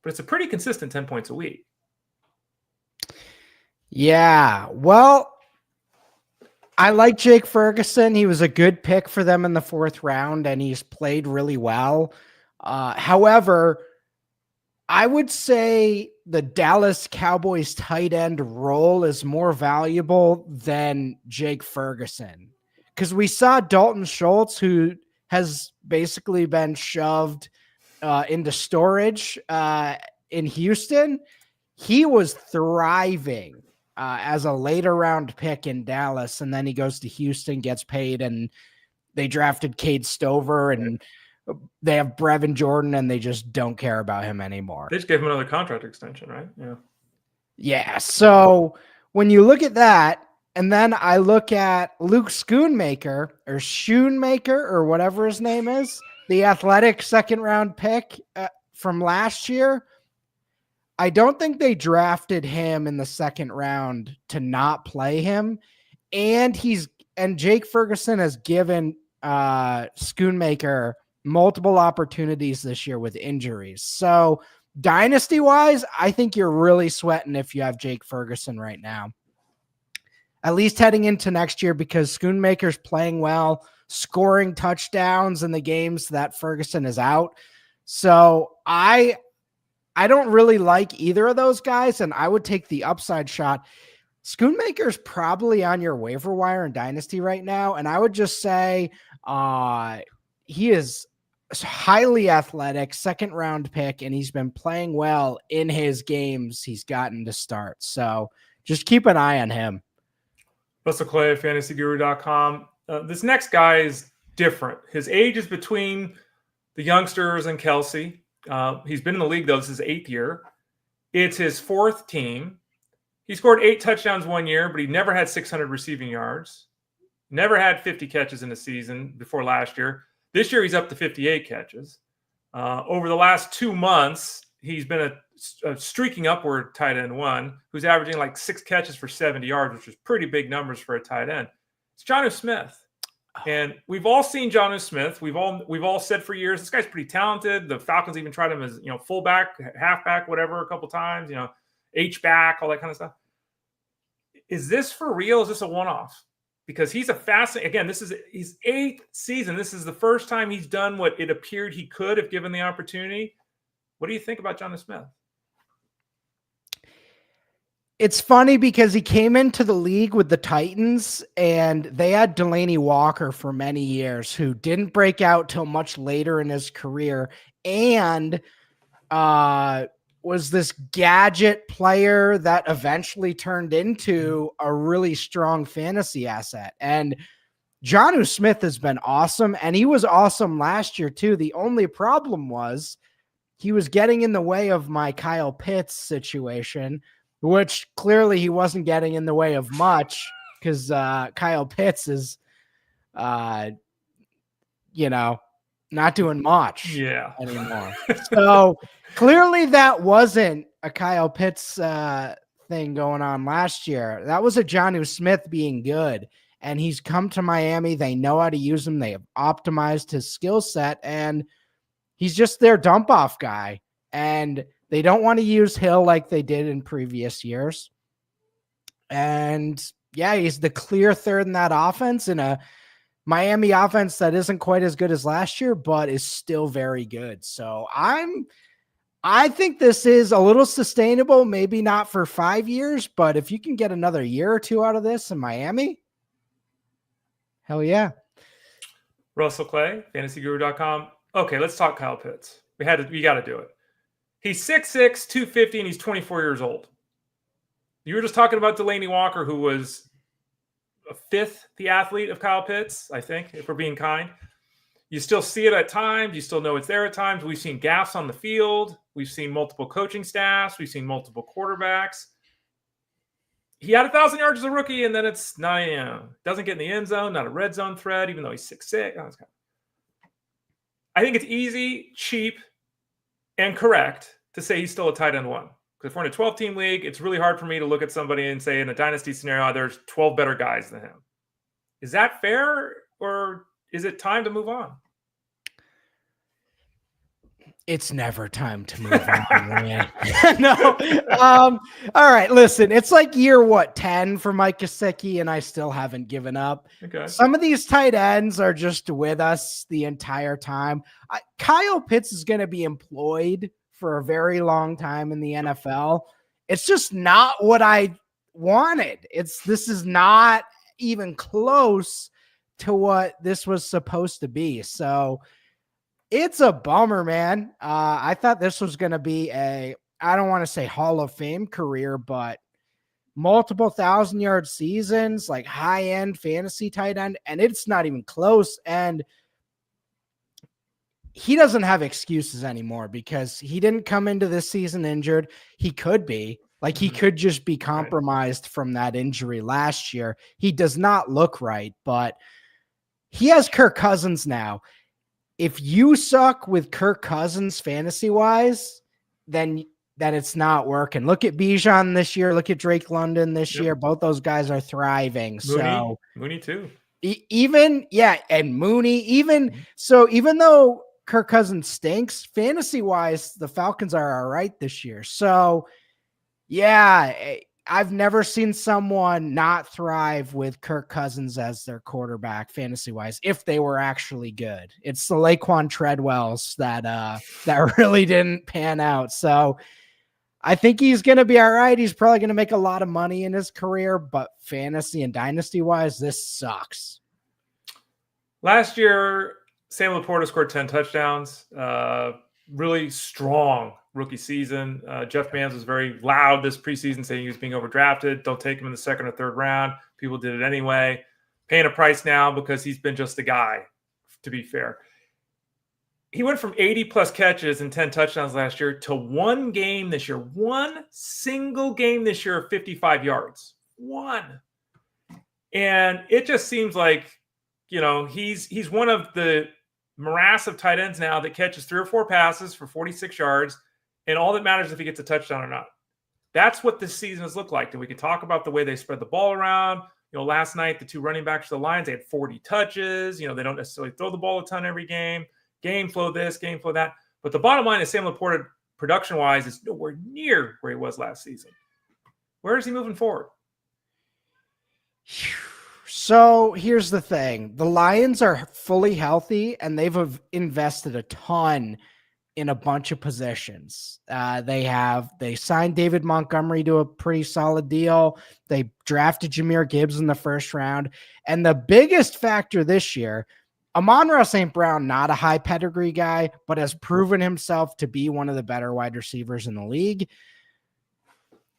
but it's a pretty consistent 10 points a week. Yeah, well, I like Jake Ferguson. He was a good pick for them in the 4th round, and he's played really well. However, I would say the Dallas Cowboys tight end role is more valuable than Jake Ferguson, because we saw Dalton Schultz, who has basically been shoved into storage in Houston. He was thriving as a later round pick in Dallas, and then he goes to Houston, gets paid, and they drafted Cade Stover, and they have Brevin Jordan, and they just don't care about him anymore. They just gave him another contract extension, right? Yeah. So when you look at that, and then I look at Luke Schoonmaker or whatever his name is, the athletic 2nd round pick from last year, I don't think they drafted him in the 2nd round to not play him. And Jake Ferguson has given Schoonmaker multiple opportunities this year with injuries. So dynasty wise, I think you're really sweating if you have Jake Ferguson right now, at least heading into next year, because Schoonmaker's playing well, scoring touchdowns in the games that Ferguson is out. So I don't really like either of those guys, and I would take the upside shot. Schoonmaker's probably on your waiver wire in Dynasty right now, and I would just say he is highly athletic, 2nd round pick, and he's been playing well in his games he's gotten to start. So just keep an eye on him. Russell Clay at fantasyguru.com. This next guy is different. His age is between the youngsters and Kelce. He's been in the league, though. This is his 8th year. It's his 4th team. He scored 8 touchdowns one year, but he never had 600 receiving yards. Never had 50 catches in a season before last year. This year, he's up to 58 catches. Over the last 2 months, he's been a streaking upward tight end one who's averaging like 6 catches for 70 yards, which is pretty big numbers for a tight end. It's Jonnu Smith. And we've all seen Jonnu Smith. We've all said for years, this guy's pretty talented. The Falcons even tried him as, fullback, halfback, whatever, a couple times, H-back, all that kind of stuff. Is this for real? Is this a one-off? Because he's again, this is his 8th season. This is the first time he's done what it appeared he could if given the opportunity. What do you think about Jonnu Smith? It's funny because he came into the league with the Titans and they had Delaney Walker for many years who didn't break out till much later in his career and was this gadget player that eventually turned into a really strong fantasy asset. And Jonnu Smith has been awesome, and he was awesome last year too. The only problem was he was getting in the way of my Kyle Pitts situation, which clearly he wasn't getting in the way of much because Kyle Pitts is, not doing much anymore. So clearly that wasn't a Kyle Pitts thing going on last year. That was a Jonnu Smith being good. And he's come to Miami. They know how to use him. They have optimized his skill set. And he's just their dump off guy. And they don't want to use Hill like they did in previous years. And yeah, he's the clear third in that offense in a Miami offense that isn't quite as good as last year, but is still very good. So I think this is a little sustainable, maybe not for 5 years, but if you can get another year or two out of this in Miami, hell yeah. Russell Clay, fantasyguru.com. Okay, let's talk Kyle Pitts. We got to do it. He's 6'6", 250, and he's 24 years old. You were just talking about Delaney Walker, who was a fifth the athlete of Kyle Pitts, I think, if we're being kind. You still see it at times. You still know it's there at times. We've seen gaffes on the field. We've seen multiple coaching staffs. We've seen multiple quarterbacks. He had 1,000 yards as a rookie, and then it's not, doesn't get in the end zone, not a red zone threat, even though he's 6'6". I think it's easy, cheap, and correct to say he's still a tight end one. Because if we're in a 12-team league, it's really hard for me to look at somebody and say in a dynasty scenario, there's 12 better guys than him. Is that fair, or is it time to move on? It's never time to move on, man. No. All right, listen, it's like year 10 for Mike Gesicki, and I still haven't given up. Okay. Some of these tight ends are just with us the entire time. Kyle Pitts is going to be employed for a very long time in the NFL. It's just not what I wanted. This is not even close to what this was supposed to be. So it's a bummer, man. I thought this was going to be I don't want to say Hall of Fame career, but multiple 1,000-yard seasons, like high-end fantasy tight end, and it's not even close. And he doesn't have excuses anymore because he didn't come into this season injured. He could be. Like, he could just be compromised from that injury last year. He does not look right, but he has Kirk Cousins now. If you suck with Kirk Cousins fantasy-wise, then it's not working. Look at Bijan this year. Look at Drake London this year. Both those guys are thriving. Mooney too. And Mooney. Even though Kirk Cousins stinks, fantasy-wise, the Falcons are all right this year. So, yeah, I've never seen someone not thrive with Kirk Cousins as their quarterback fantasy-wise, if they were actually good. It's the Laquan Treadwells that really didn't pan out. So I think he's going to be all right. He's probably going to make a lot of money in his career, but fantasy and dynasty-wise, this sucks. Last year, Sam LaPorta scored 10 touchdowns. Really strong rookie season. Jeff Mans was very loud this preseason saying he was being overdrafted. Don't take him in the second or third round. People did it anyway. Paying a price now because he's been just a guy, to be fair. He went from 80-plus catches and 10 touchdowns last year to one single game this year of 55 yards. One. And it just seems like, he's one of the morass of tight ends now that catches 3 or 4 passes for 46 yards, and all that matters is if he gets a touchdown or not. That's what this season has looked like. And we can talk about the way they spread the ball around. Last night, the 2 running backs for the Lions, they had 40 touches. They don't necessarily throw the ball a ton every game. Game flow this, game flow that. But the bottom line is Sam LaPorta, production-wise, is nowhere near where he was last season. Where is he moving forward? So here's the thing. The Lions are fully healthy, and they've invested a ton in a bunch of positions. They signed David Montgomery to a pretty solid deal. They drafted Jahmyr Gibbs in the first round. And the biggest factor this year, Amon-Ra St. Brown, not a high pedigree guy, but has proven himself to be one of the better wide receivers in the league.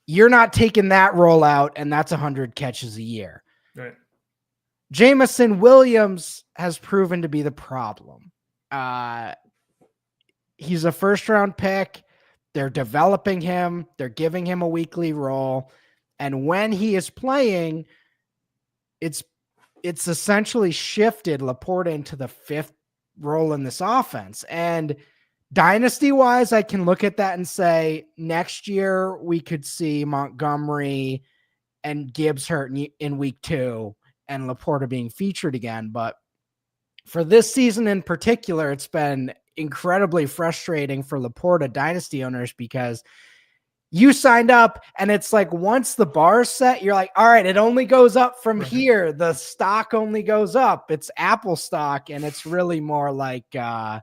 You're not taking that role out, and that's 100 catches a year. Right. Jameson Williams has proven to be the problem. He's a first-round pick. They're developing him. They're giving him a weekly role. And when he is playing, it's essentially shifted LaPorta into the fifth role in this offense. And dynasty-wise, I can look at that and say next year we could see Montgomery and Gibbs hurt in week 2 and LaPorta being featured again. But for this season in particular, it's been incredibly frustrating for LaPorta dynasty owners because you signed up and it's like once the bar's set, you're like, all right, it only goes up from here. The stock only goes up. It's Apple stock, and it's really more like I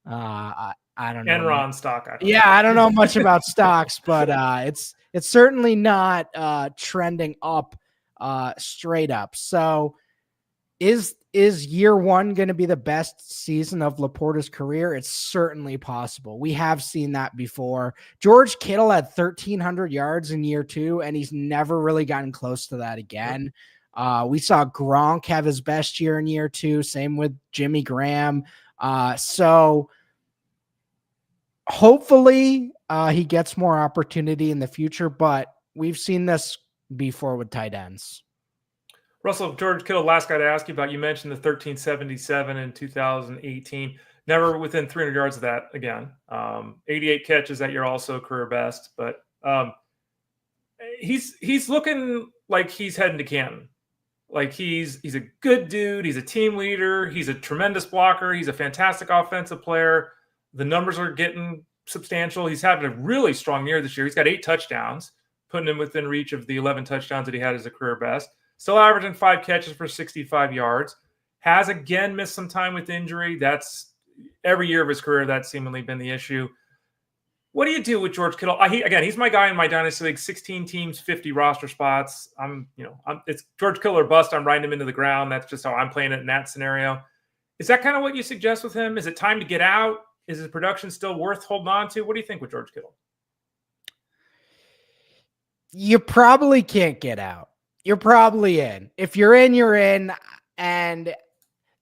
don't know. Enron stock. I don't know much about stocks, but it's certainly not trending up straight up. So is year one going to be the best season of LaPorta's career? It's certainly possible. We have seen that before. George Kittle had 1,300 yards in year 2, and he's never really gotten close to that again. We saw Gronk have his best year in year 2. Same with Jimmy Graham. So hopefully he gets more opportunity in the future, but we've seen this before with tight ends. Russell, George Kittle, last guy to ask you about. You mentioned the 1377 in 2018. Never within 300 yards of that again. 88 catches that year, also career best. But he's looking like he's heading to Canton. Like he's a good dude. He's a team leader. He's a tremendous blocker. He's a fantastic offensive player. The numbers are getting substantial. He's having a really strong year this year. He's got 8 touchdowns, putting him within reach of the 11 touchdowns that he had as a career best. Still averaging 5 catches for 65 yards. Has again missed some time with injury. That's every year of his career. That's seemingly been the issue. What do you do with George Kittle? He's my guy in my dynasty league. 16 teams, 50 roster spots. It's George Kittle or bust. I'm riding him into the ground. That's just how I'm playing it in that scenario. Is that kind of what you suggest with him? Is it time to get out? Is his production still worth holding on to? What do you think with George Kittle? You probably can't get out. You're probably in. If you're in, you're in. And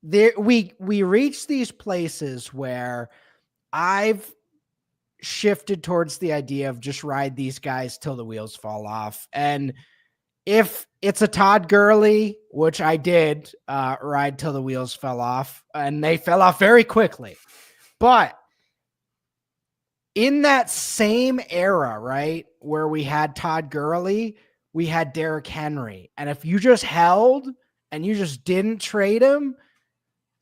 we reach these places where I've shifted towards the idea of just ride these guys till the wheels fall off. And if it's a Todd Gurley, which I did ride till the wheels fell off, and they fell off very quickly. But in that same era, right, where we had Todd Gurley, we had Derrick Henry. And if you just held and you just didn't trade him,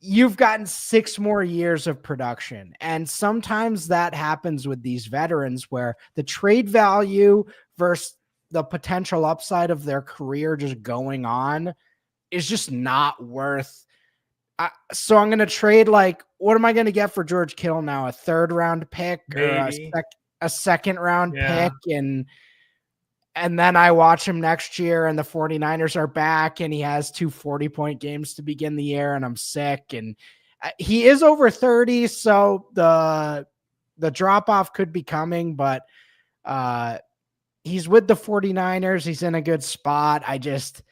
you've gotten 6 more years of production. And sometimes that happens with these veterans where the trade value versus the potential upside of their career just going on is just not worth. So I'm going to trade, like, what am I going to get for George Kittle now? A 3rd round pick or a 2nd round pick? And then I watch him next year and the 49ers are back and he has 2 40-point games to begin the year and I'm sick. And he is over 30. So the drop off could be coming, but he's with the 49ers. He's in a good spot. I just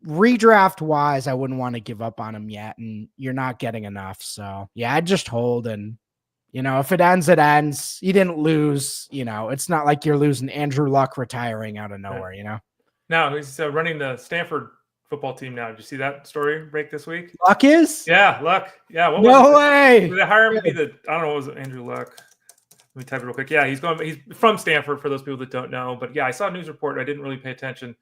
redraft wise, I wouldn't want to give up on him yet. And you're not getting enough. So yeah, I'd just hold, and if it ends, it ends. You didn't lose, it's not like you're losing Andrew Luck retiring out of nowhere, Now he's running the Stanford football team now. Did you see that story break this week? Luck is? Yeah, Luck. Yeah. No way. Did they hire him to be I don't know, was it Andrew Luck? Let me type it real quick. Yeah, he's from Stanford for those people that don't know. But yeah, I saw a news report. I didn't really pay attention.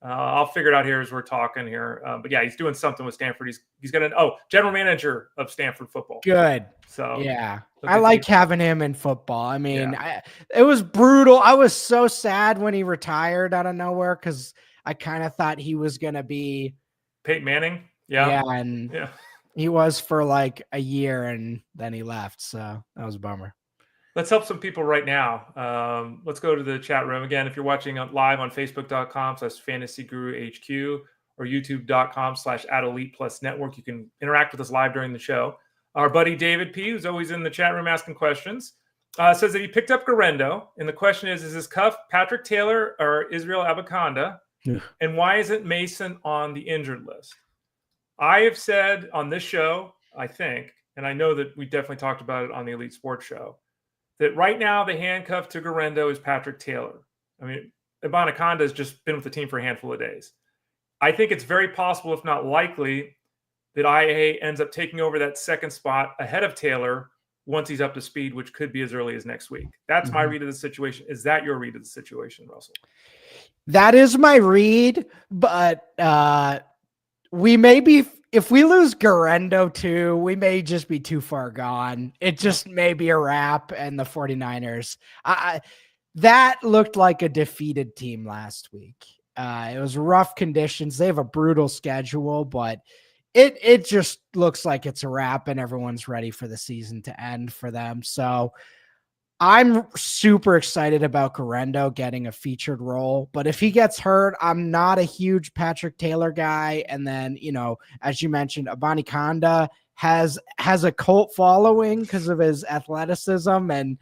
I'll figure it out here as we're talking here. But yeah, he's doing something with Stanford. He's going to, general manager of Stanford football. Good. So yeah, I like having him in football. I mean, it was brutal. I was so sad when he retired out of nowhere because I kind of thought he was going to be Peyton Manning. Yeah. And He was for like a year and then he left. So that was a bummer. Let's help some people right now. Let's go to the chat room. Again, if you're watching live on facebook.com/fantasyguru HQ or youtube.com/@elite+network, you can interact with us live during the show. Our buddy David P., who's always in the chat room asking questions, says that he picked up Garendo. And the question is this cuff Patrick Taylor or Israel Abakanda? And why isn't Mason on the injured list? I have said on this show, I think, and I know that we definitely talked about it on the Elite Sports Show, that right now the handcuff to Garendo is Patrick Taylor. I mean, Abanikanda has just been with the team for a handful of days. I think it's very possible, if not likely, that IA ends up taking over that second spot ahead of Taylor once he's up to speed, which could be as early as next week. That's my read of the situation. Is that your read of the situation, Russell? That is my read, but we may be, if we lose Garendo too, we may just be too far gone. It just may be a wrap, and the 49ers, that looked like a defeated team last week. It was rough conditions. They have a brutal schedule, but it just looks like it's a wrap and everyone's ready for the season to end for them. So I'm super excited about Garendo getting a featured role, but if he gets hurt, I'm not a huge Patrick Taylor guy. And then, as you mentioned, Abanikanda has a cult following because of his athleticism and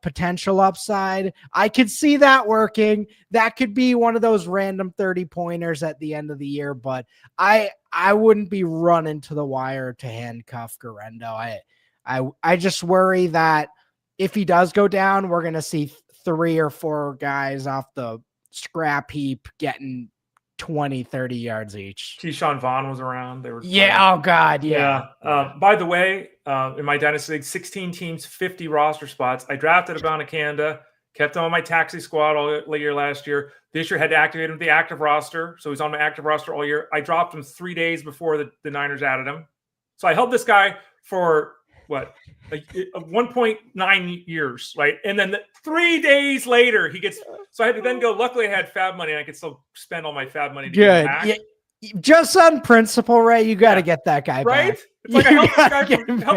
potential upside. I could see that working. That could be one of those random 30-pointers at the end of the year, but I wouldn't be running to the wire to handcuff Garendo. I just worry that if he does go down, we're going to see 3 or 4 guys off the scrap heap getting 20, 30 yards each. Keyshawn Vaughn was around. They were Oh God. Yeah. By the way, in my Dynasty League, 16 teams, 50 roster spots. I drafted Abanikanda, kept him on my taxi squad all year last year. This year had to activate him with the active roster. So he's on my active roster all year. I dropped him 3 days before the Niners added him. So I held this guy for 1.9 years, right? And then 3 days later, he gets. So I had to then go. Luckily, I had Fab money, and I could still spend all my Fab money to get him back. Yeah. Just on principle, Ray, you got to get that guy right? back. It's like I held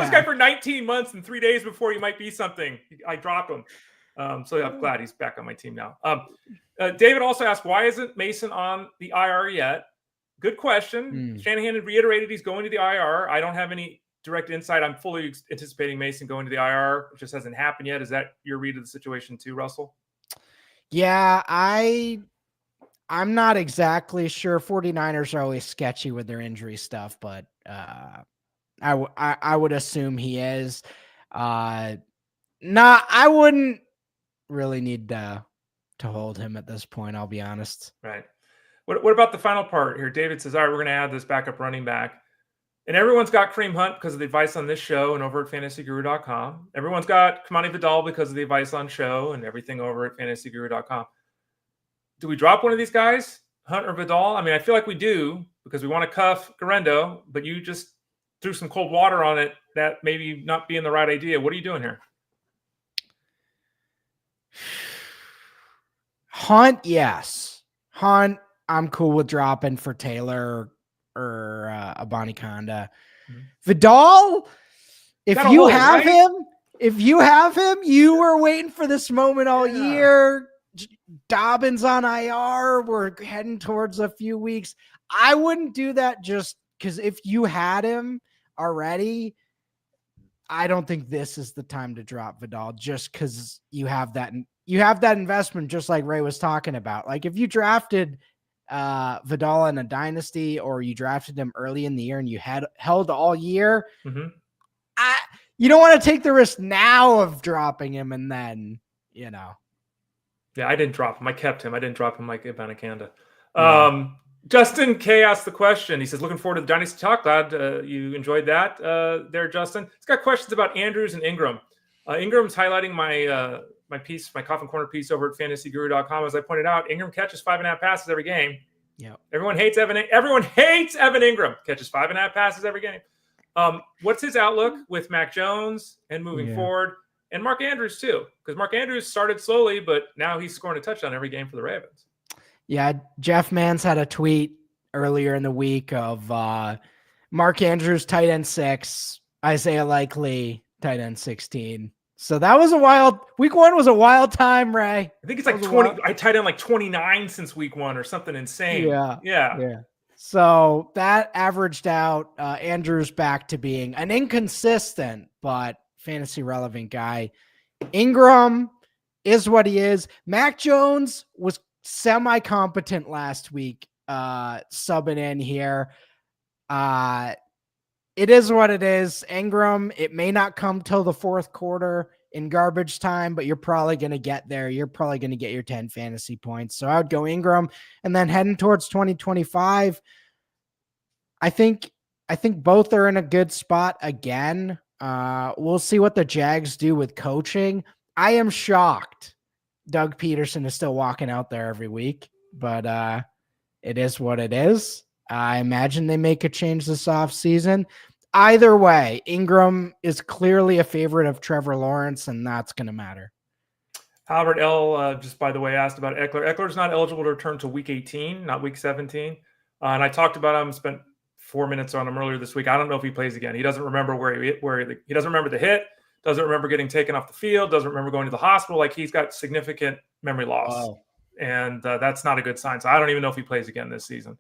this guy for 19 months, and 3 days before he might be something, I dropped him. So I'm glad he's back on my team now. David also asked, why isn't Mason on the IR yet? Good question. Shanahan had reiterated he's going to the IR. I don't have any direct insight. I'm fully anticipating Mason going to the IR. It just hasn't happened yet. Is that your read of the situation too, Russell? Yeah, I'm not exactly sure. 49ers are always sketchy with their injury stuff, but I would assume he is. I wouldn't really need to hold him at this point, I'll be honest. Right. What about the final part here? David says, all right, we're going to add this backup running back. And everyone's got Kareem Hunt because of the advice on this show and over at fantasyguru.com. Everyone's got Kamani Vidal because of the advice on show and everything over at fantasyguru.com. Do we drop one of these guys, Hunt or Vidal? I mean, I feel like we do because we want to cuff Garendo, but you just threw some cold water on it. That maybe not being the right idea. What are you doing here? Hunt, yes. Hunt, I'm cool with dropping for Taylor or Abanikanda. Vidal, if you have him, you were waiting for this moment all year. Dobbins on IR. We're heading towards a few weeks. I wouldn't do that just because if you had him already, I don't think this is the time to drop Vidal just because you have that investment, just like Ray was talking about. Like if you drafted Vidal in a dynasty or you drafted him early in the year and you had held all year, you don't want to take the risk now of dropping him and then, Yeah, I didn't drop him. I kept him. I didn't drop him like Abanikanda. Justin K asked the question. He says, looking forward to the Dynasty Talk. Glad you enjoyed that there, Justin. He's got questions about Andrews and Ingram. Ingram's highlighting my piece, my Coffin Corner piece over at fantasyguru.com. As I pointed out, Ingram catches 5.5 passes every game. Yeah. Everyone hates Evan Ingram. Catches 5.5 passes every game. What's his outlook with Mac Jones and moving forward? And Mark Andrews too, because Mark Andrews started slowly, but now he's scoring a touchdown every game for the Ravens. Yeah, Jeff Mans had a tweet earlier in the week of Mark Andrews, tight end 6. Isaiah Likely, tight end 16. So that was week 1 was a wild time, Ray. I think it's like 20. I tied in like 29 since week 1 or something insane. Yeah. So that averaged out Andrews back to being an inconsistent but fantasy relevant guy. Ingram is what he is. Mac Jones was semi-competent last week, subbing in here. It is what it is. Ingram, it may not come till the fourth quarter in garbage time, but you're probably going to get there. You're probably going to get your 10 fantasy points. So I would go Ingram, and then heading towards 2025. I think both are in a good spot again. We'll see what the Jags do with coaching. I am shocked Doug Peterson is still walking out there every week, but it is what it is. I imagine they make a change this offseason. Either way, Ingram is clearly a favorite of Trevor Lawrence, and that's going to matter. Albert L., just by the way, asked about Eckler. Eckler's not eligible to return to week 18, not week 17. And I talked about him, spent 4 minutes on him earlier this week. I don't know if he plays again. He doesn't remember he doesn't remember the hit, doesn't remember getting taken off the field, doesn't remember going to the hospital. Like, he's got significant memory loss. Wow. And that's not a good sign. So I don't even know if he plays again this season.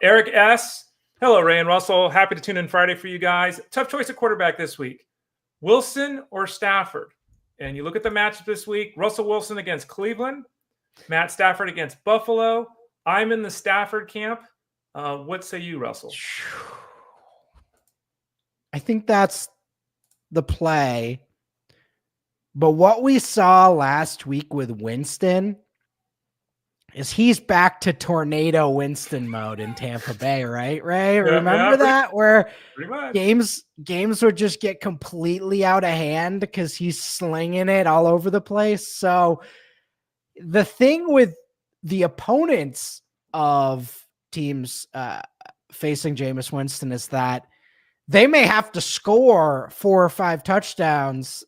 Eric S., hello, Ray and Russell. Happy to tune in Friday for you guys. Tough choice at quarterback this week. Wilson or Stafford? And you look at the matchup this week, Russell Wilson against Cleveland, Matt Stafford against Buffalo. I'm in the Stafford camp. What say you, Russell? I think that's the play. But what we saw last week with Winston is he's back to tornado Winston mode in Tampa Bay, right, Ray? Yeah, remember that? Where games would just get completely out of hand because he's slinging it all over the place. So the thing with the opponents of teams facing Jameis Winston is that they may have to score 4 or 5 touchdowns.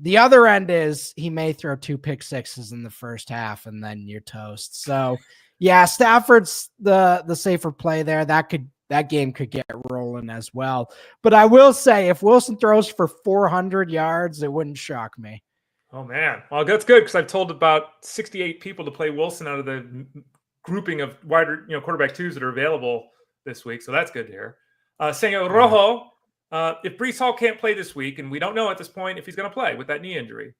The other end is he may throw 2 pick sixes in the first half, and then you're toast. So, yeah, Stafford's the safer play there. That game could get rolling as well. But I will say, if Wilson throws for 400 yards, it wouldn't shock me. Oh man, well that's good because I've told about 68 people to play Wilson out of the grouping of wider, quarterback 2s that are available this week. So that's good to hear. Senor Rojo, if Breece Hall can't play this week, and we don't know at this point if he's going to play with that knee injury,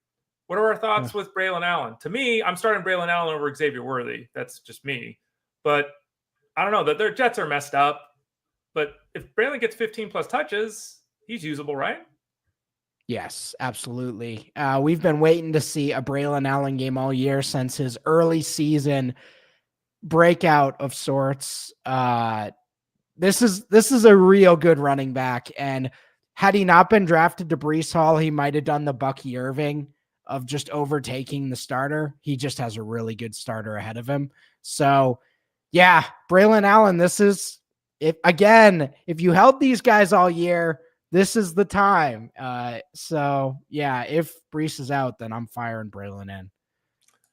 what are our thoughts with Braylon Allen? To me, I'm starting Braylon Allen over Xavier Worthy. That's just me. But I don't know. Their Jets are messed up. But if Braylon gets 15-plus touches, he's usable, right? Yes, absolutely. We've been waiting to see a Braylon Allen game all year since his early season breakout of sorts. This is a real good running back. And had he not been drafted to Breece Hall, he might have done the Bucky Irving of just overtaking the starter. He just has a really good starter ahead of him. So, yeah, Braylon Allen, if you held these guys all year, this is the time. So, yeah, if Breece is out, then I'm firing Braylon in.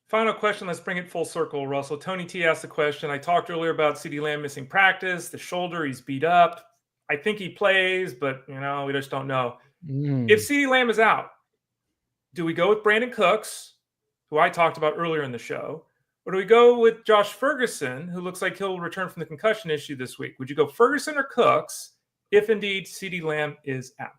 Final question. Let's bring it full circle, Russell. Tony T asked the question. I talked earlier about CeeDee Lamb missing practice, the shoulder, he's beat up. I think he plays, but, we just don't know. If CeeDee Lamb is out, do we go with Brandon Cooks, who I talked about earlier in the show, or do we go with Josh Ferguson, who looks like he'll return from the concussion issue this week? Would you go Ferguson or Cooks if indeed CeeDee Lamb is out?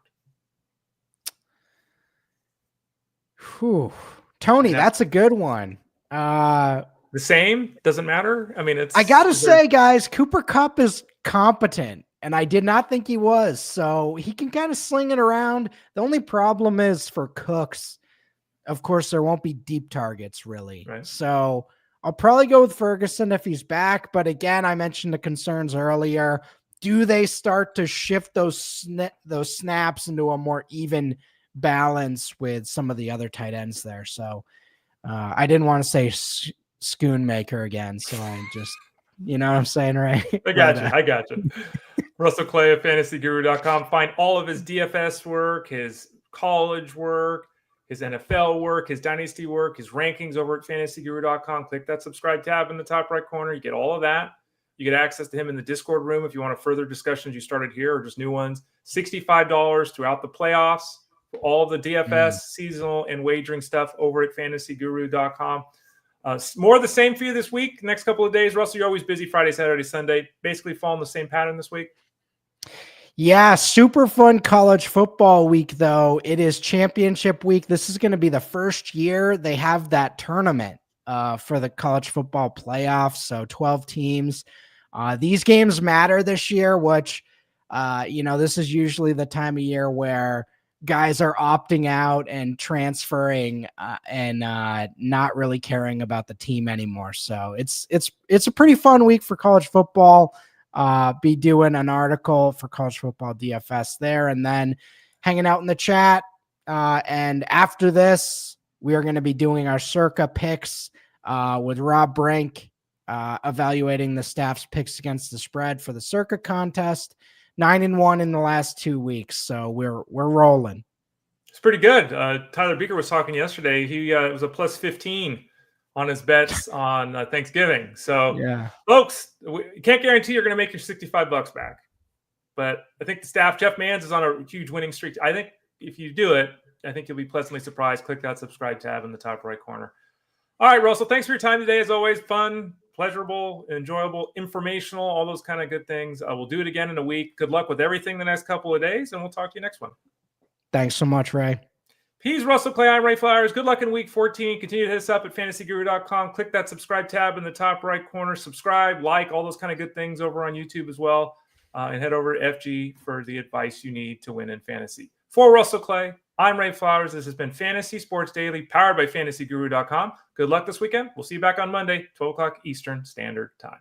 Whew. Tony, that's a good one. The same? Doesn't matter? I mean, I got to say, guys, Cooper Kupp is competent, and I did not think he was. So he can kind of sling it around. The only problem is for Cooks, of course, there won't be deep targets, really. Right. So I'll probably go with Ferguson if he's back. But again, I mentioned the concerns earlier. Do they start to shift those snaps into a more even balance with some of the other tight ends there? So I didn't want to say Schoonmaker again, so I just, you know what I'm saying, right? I got you. Russell Clay of fantasyguru.com. Find all of his DFS work, his college work, his NFL work, his dynasty work, his rankings over at fantasyguru.com. Click that subscribe tab in the top right corner. You get all of that. You get access to him in the Discord room if you want to further discussions you started here or just new ones. $65 throughout the playoffs for all the DFS, seasonal, and wagering stuff over at fantasyguru.com. More of the same for you this week. Next couple of days, Russell, you're always busy Friday, Saturday, Sunday. Basically following the same pattern this week. Yeah, super fun college football week, though. It is championship week. This is going to be the first year they have that tournament for the college football playoffs. So 12 teams. These games matter this year, which, this is usually the time of year where guys are opting out and transferring and not really caring about the team anymore. So it's a pretty fun week for college football. Be doing an article for College Football DFS there, and then hanging out in the chat. And after this, we are going to be doing our circa picks with Rob Brink, evaluating the staff's picks against the spread for the circa contest. 9-1 in the last 2 weeks, so we're rolling. It's pretty good. Tyler Beaker was talking yesterday. He was a plus 15 on his bets on Thanksgiving. So, yeah, folks, we can't guarantee you're going to make your $65 back. But I think the staff, Jeff Mans, is on a huge winning streak. I think if you do it, I think you'll be pleasantly surprised. Click that subscribe tab in the top right corner. All right, Russell, thanks for your time today. As always, fun, pleasurable, enjoyable, informational, all those kind of good things. We'll do it again in a week. Good luck with everything the next couple of days, and we'll talk to you next one. Thanks so much, Ray. He's Russell Clay. I'm Ray Flowers. Good luck in week 14. Continue to hit us up at fantasyguru.com. Click that subscribe tab in the top right corner. Subscribe, like, all those kind of good things over on YouTube as well. And head over to FG for the advice you need to win in fantasy. For Russell Clay, I'm Ray Flowers. This has been Fantasy Sports Daily, powered by fantasyguru.com. Good luck this weekend. We'll see you back on Monday, 12 o'clock Eastern Standard Time.